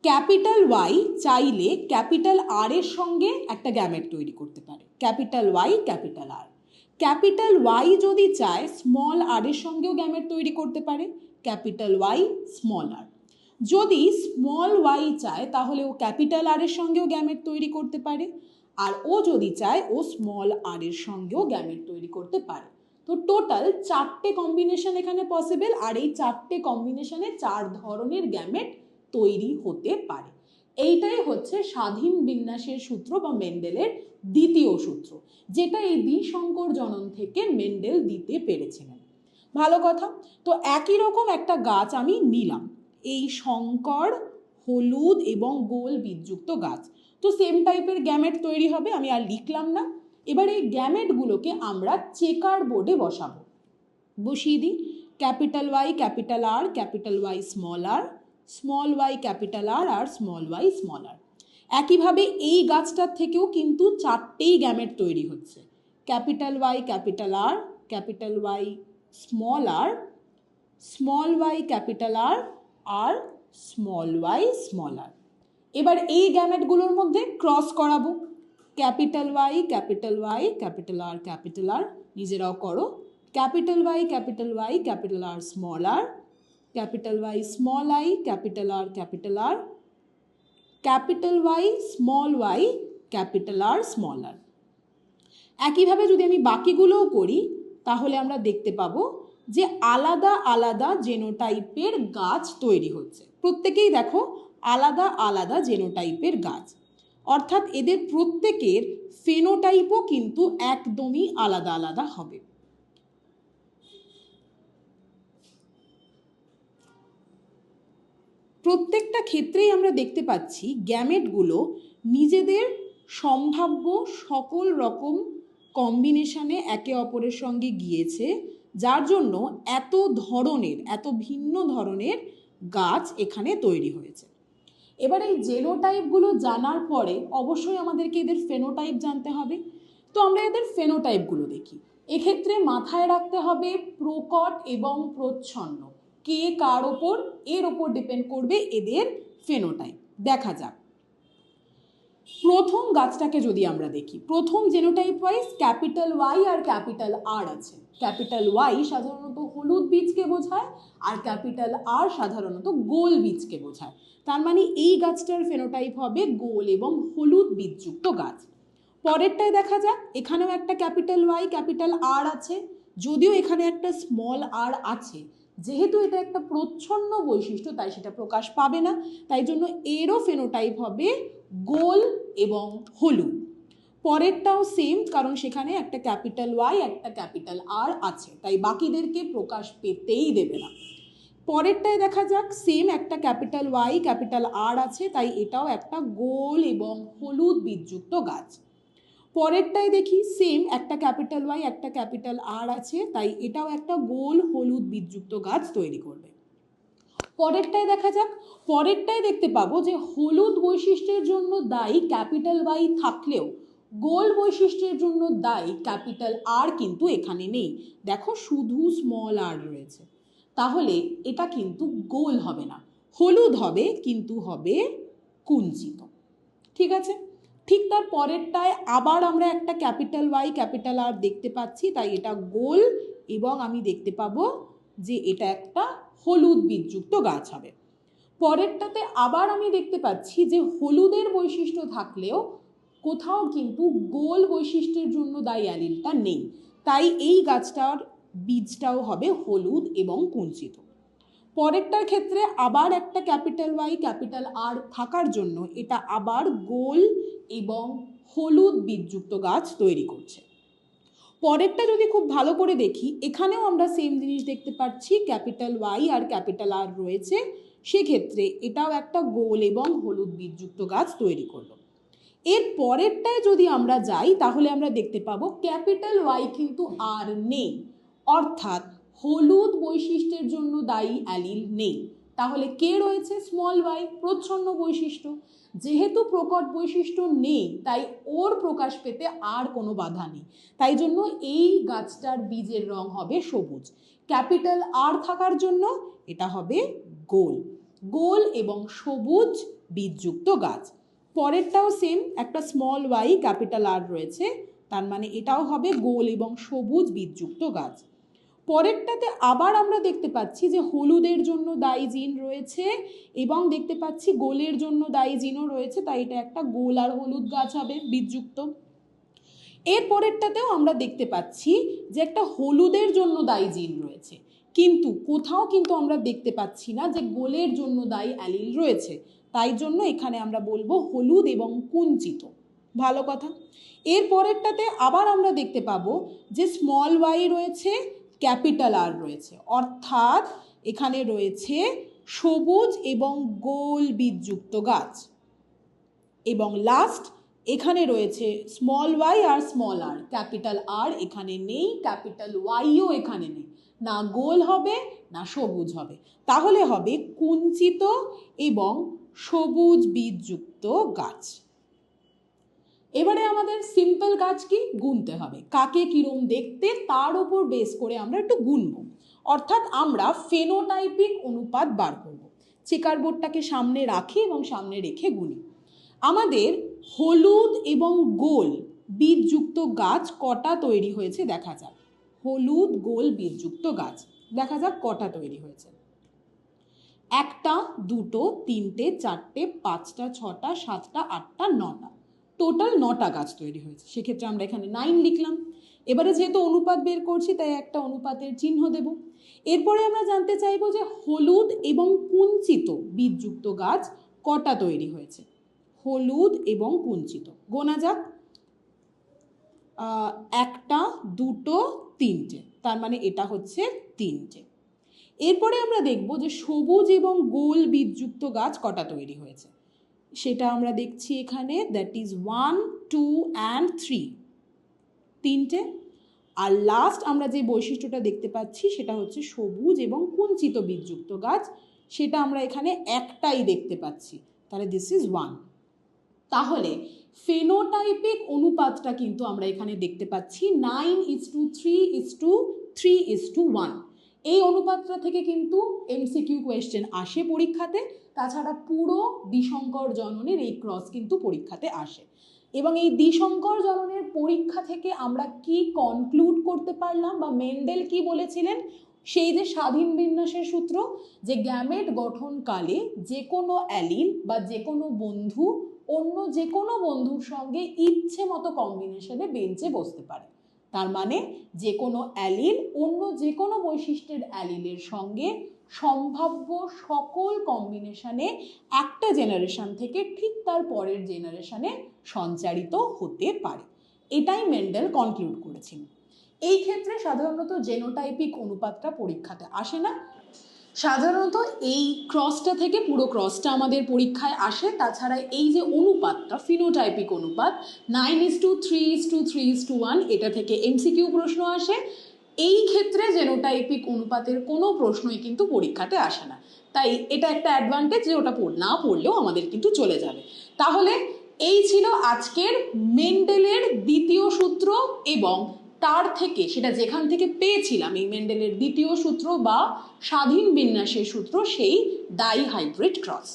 ক্যাপিটাল ওয়াই চাইলে ক্যাপিটাল আর এর সঙ্গে একটা গ্যামেট তৈরি করতে পারে, capital Y, capital R. Capital Y যদি চায় স্মল আর এর সঙ্গেও গ্যামেট তৈরি করতে পারে, ক্যাপিটাল ওয়াই, স্মল আর। যদি স্মল ওয়াই চায় তাহলে ও ক্যাপিটাল আর এর সঙ্গেও গ্যামেট তৈরি করতে পারে, আর ও যদি চায় ও স্মল আর এর সঙ্গেও গ্যামেট তৈরি করতে পারে। তো টোটাল 4টে কম্বিনেশন এখানে পসিবল, আর এই 4টে কম্বিনেশনে 4 ধরনের গ্যামেট তৈরি হতে পারে। এইটাই হচ্ছে স্বাধীন বিন্যাসের সূত্র বা মেন্ডেলের দ্বিতীয় সূত্র, যেটা এই দ্বিসংকর জনন থেকে মেন্ডেল দিতে পেরেছিলেন। ভালো কথা। তো একই রকম একটা গাছ আমি নিলাম, এই সংকর হলুদ এবং গোল বীজযুক্ত গাছ, তো সেম টাইপের গ্যামেট তৈরি হবে, আমি আর লিখলাম না। এবার এই গ্যামেটগুলোকে আমরা চেকার বোর্ডে বসাবো। বসিয়ে দিই, capital Y, capital R, capital Y, small R, small Y, capital R, আর স্মল ওয়াই, স্মল আর। একইভাবে এই গাছটার থেকেও কিন্তু 4টেই গ্যামেট তৈরি হচ্ছে, capital Y, capital R, capital Y, small R, small Y, capital R, আর স্মল ওয়াই, স্মল আর। এবার এই গ্যামেটগুলোর মধ্যে ক্রস করাবো, capital Y, capital Y, capital R, capital R, নিজেরাও করো, capital Y, capital Y, capital R, small R, capital Y, small I, capital R, capital R, capital Y, small Y, capital R, small R. একইভাবে যদি আমি বাকিগুলোও করি তাহলে আমরা দেখতে পাবো যে আলাদা আলাদা জেনোটাইপের গাছ তৈরি হচ্ছে, প্রত্যেকেই দেখো আলাদা আলাদা জেনোটাইপের গাছ, অর্থাৎ এদের প্রত্যেকের ফেনোটাইপও কিন্তু একদমই আলাদা আলাদা হবে। প্রত্যেকটা ক্ষেত্রেই আমরা দেখতে পাচ্ছি গ্যামেটগুলো নিজেদের সম্ভাব্য সকল রকম কম্বিনেশনে একে অপরের সঙ্গে গিয়েছে, যার জন্য এত ভিন্ন ধরনের গাছ এখানে তৈরি হয়েছে। এবার এই জেনোটাইপগুলো জানার পরে অবশ্যই আমাদেরকে এদের ফেনোটাইপ জানতে হবে। তো আমরা এদের ফেনোটাইপগুলো দেখি। এক্ষেত্রে মাথায় রাখতে হবে প্রকট এবং প্রচ্ছন্ন কে কার ওপর, এর ওপর ডিপেন্ড করবে এদের ফেনোটাইপ। দেখা যাক প্রথম গাছটাকে যদি আমরা দেখি, প্রথম জেনোটাইপ ওয়াইজ ক্যাপিটাল ওয়াই আর ক্যাপিটাল আর আছে। ক্যাপিটাল ওয়াই সাধারণত হলুদ বীজকে বোঝায় আর ক্যাপিটাল আর সাধারণত গোল বীজকে বোঝায়। তার মানে এই গাছটার ফেনোটাইপ হবে গোল এবং হলুদ বীজযুক্ত গাছ। পরেরটায় দেখা যাক, এখানেও একটা ক্যাপিটাল ওয়াই ক্যাপিটাল আর আছে, যদিও এখানে একটা স্মল আর আছে, যেহেতু এটা একটা প্রচ্ছন্ন বৈশিষ্ট্য তাই সেটা প্রকাশ পাবে না, তাই জন্য এরও ফেনোটাইপ হবে গোল এবং হলুদ। পরেরটাও সেম, কারণ সেখানে একটা ক্যাপিটাল ওয়াই একটা ক্যাপিটাল আর আছে, তাই বাকিদেরকে প্রকাশ পেতেই দেবে না। পরেরটায় দেখা যাক, সেম একটা ক্যাপিটাল ওয়াই ক্যাপিটাল আর আছে, তাই এটাও একটা গোল এবং হলুদ বীজযুক্ত গাছ। পরেরটায় দেখি সেম একটা ক্যাপিটাল ওয়াই একটা ক্যাপিটাল আর আছে, তাই এটাও একটা গোল হলুদ বীজযুক্ত গাছ তৈরি করবে। পরেরটায় দেখা যাক, পরেরটায় দেখতে পাবো যে হলুদ বৈশিষ্ট্যের জন্য দায়ী ক্যাপিটাল ওয়াই থাকলেও গোল বৈশিষ্ট্যের জন্য দায়ী ক্যাপিটাল আর কিন্তু এখানে নেই। দেখো শুধু স্মল আর রয়েছে, তাহলে এটা কিন্তু গোল হবে না, হলুদ হবে কিন্তু হবে কুঞ্চিত। ঠিক আছে, ঠিক তার পরেরটায় আবার আমরা একটা ক্যাপিটাল ওয়াই ক্যাপিটাল আর দেখতে পাচ্ছি, তাই এটা গোল এবং আমি দেখতে পাবো যে এটা একটা হলুদ বীজযুক্ত গাছ হবে। পরেরটাতে আবার আমি দেখতে পাচ্ছি যে হলুদের বৈশিষ্ট্য থাকলেও কোথাও কিন্তু গোল বৈশিষ্ট্যের জন্য দায়ী অ্যালিলটা নেই, তাই এই গাছটার বীজটাও হবে হলুদ এবং কুঞ্চিত। পরেরটার ক্ষেত্রে আবার একটা ক্যাপিটাল ওয়াই ক্যাপিটাল আর থাকার জন্য এটা আবার গোল এবং হলুদ বীজযুক্ত গাছ তৈরি করছে। পরেরটা যদি খুব ভালো করে দেখি, এখানেও আমরা সেম জিনিস দেখতে পাচ্ছি, ক্যাপিটাল ওয়াই আর ক্যাপিটাল আর রয়েছে, সেক্ষেত্রে এটাও একটা গোল এবং হলুদ বীজযুক্ত গাছ তৈরি করলো। এর পরেরটায় যদি আমরা যাই তাহলে আমরা দেখতে পাবো ক্যাপিটাল ওয়াই কিন্তু আর নেই, অর্থাৎ হলুদ বৈশিষ্ট্যের জন্য দায়ী অ্যালিল নেই। তাহলে কে রয়েছে? স্মল ওয়াই, প্রচ্ছন্ন বৈশিষ্ট্য। যেহেতু প্রকট বৈশিষ্ট্য নেই তাই ওর প্রকাশ পেতে আর কোনো বাধা নেই, তাই জন্য এই গাছটার বীজের রং হবে সবুজ। ক্যাপিটাল আর থাকার জন্য এটা হবে গোল, গোল এবং সবুজ বীজযুক্ত গাছ। পরেরটাও সেম, একটা স্মল ওয়াই ক্যাপিটাল আর রয়েছে, তার মানে এটাও হবে গোল এবং সবুজ বীজযুক্ত গাছ। পরেরটাতে আবার আমরা দেখতে পাচ্ছি যে হলুদের জন্য দায়ী জিন রয়েছে এবং দেখতে পাচ্ছি গোলের জন্য দায়ী জিনও রয়েছে, তাই এটা একটা গোল আর হলুদ গাছ হবে বীজযুক্ত। এর পরেরটাতেও আমরা দেখতে পাচ্ছি যে একটা হলুদের জন্য দায়ী জিন রয়েছে, কিন্তু কোথাও কিন্তু আমরা দেখতে পাচ্ছি না যে গোলের জন্য দায়ী অ্যালিল রয়েছে, তাই জন্য এখানে আমরা বলবো হলুদ এবং কুঞ্চিত। ভালো কথা। এর পরেরটাতে আবার আমরা দেখতে পাবো যে স্মল ওয়াই রয়েছে ক্যাপিটাল আর রয়েছে, অর্থাৎ এখানে রয়েছে সবুজ এবং গোল বীজযুক্ত গাছ। এবং লাস্ট এখানে রয়েছে স্মল ওয়াই আর স্মল আর, ক্যাপিটাল আর এখানে নেই, ক্যাপিটাল ওয়াইও এখানে নেই, না গোল হবে না সবুজ হবে, তাহলে হবে কুঞ্চিত এবং সবুজ বীজযুক্ত গাছ। এবারে আমাদের সিম্পল কাজ কি, গুনতে হবে। কাকে কিরম দেখতে তার উপর বেস করে আমরা একটু গুনব, অর্থাৎ আমরা ফেনোটাইপিক অনুপাত বার করব। চেকার বোর্ডটাকে সামনে রাখি এবং সামনে রেখে গুনি। আমাদের হলুদ এবং গোল বীজযুক্ত গাছ কটা তৈরি হয়েছে দেখা যাক। হলুদ গোল বীজযুক্ত গাছ দেখা যাক কটা তৈরি হয়েছে। একটা, দুটো, তিনটে, চারটে, পাঁচটা, ছটা, সাতটা, আটটা, নটা, টোটাল 9টা গাছ তৈরি হয়েছে। সেক্ষেত্রে আমরা এখানে 9 লিখলাম। এবারে যেহেতু অনুপাত বের করছি তাই একটা অনুপাতের চিহ্ন দেব। এরপরে আমরা জানতে চাইবো যে হলুদ এবং কুঞ্চিত বীজযুক্ত গাছ কটা তৈরি হয়েছে। হলুদ এবং কুঞ্চিত গোনা যাক, একটা, দুটো, তিনটে, তার মানে এটা হচ্ছে 3টে। এরপরে আমরা দেখব যে সবুজ এবং গোল বীজযুক্ত গাছ কটা তৈরি হয়েছে, সেটা আমরা দেখছি এখানে, দ্যাট ইজ 1, 2 and 3, 3টে। আর লাস্ট আমরা যে বৈশিষ্ট্যটা দেখতে পাচ্ছি সেটা হচ্ছে সবুজ এবং কুঞ্চিত বীজযুক্ত গাছ, সেটা আমরা এখানে একটাই দেখতে পাচ্ছি, তাহলে দিস ইজ 1। তাহলে ফেনোটাইপিক অনুপাতটা কিন্তু আমরা এখানে দেখতে পাচ্ছি 9:3:3:1। এই অনুপাতটা থেকে কিন্তু এমসিকিউ কোয়েশ্চেন আসে পরীক্ষাতে। তাছাড়া পুরো দ্বিসংকর জননের এই ক্রস কিন্তু পরীক্ষাতে আসে। এবং এই দ্বিসংকর জননের পরীক্ষা থেকে আমরা কি কনক্লুড করতে পারলাম, বা মেন্ডেল কি বলেছিলেন, সেই যে স্বাধীন বিন্যাসের সূত্র, যে গ্যামেট গঠনকালে যে কোনো অ্যালিল বা যে কোনো বন্ধু অন্য যে কোনো বন্ধুর সঙ্গে ইচ্ছে মতো কম্বিনেশনে বেঞ্চে বসতে পারে। তার মানে যে কোনো অ্যালিল অন্য যে কোনো বৈশিষ্ট্যের অ্যালিলের সঙ্গে সম্ভাব্য সকল কম্বিনেশনে একটা জেনারেশন থেকে ঠিক তার পরের জেনারেশনে সঞ্চারিত হতে পারে। এটাই মেন্ডেল কনক্লুড করেছেন। এই ক্ষেত্রে সাধারণত জেনোটাইপিক অনুপাতটা পরীক্ষাতে আসে না। সাধারণত এই ক্রসটা থেকে পুরো ক্রসটা আমাদের পরীক্ষায় আসে। তাছাড়া এই যে অনুপাতটা ফিনোটাইপিক অনুপাত 9:3:3:1, এটা থেকে এমসিকিউ প্রশ্ন আসে। এই ক্ষেত্রে জেনোটাইপিক অনুপাতের কোনো প্রশ্নই কিন্তু পরীক্ষাতে আসে না। তাই এটা একটা অ্যাডভান্টেজ যে ওটা না পড়লেও আমাদের কিন্তু চলে যাবে। তাহলে এই ছিল আজকের মেন্ডেলের দ্বিতীয় সূত্র, এবং তার থেকে সেটা যেখান থেকে পেয়েছিলাম এই মেন্ডেলের দ্বিতীয় সূত্র বা স্বাধীন বিন্যাসের সূত্র, সেই ডাইহাইব্রিড ক্রস।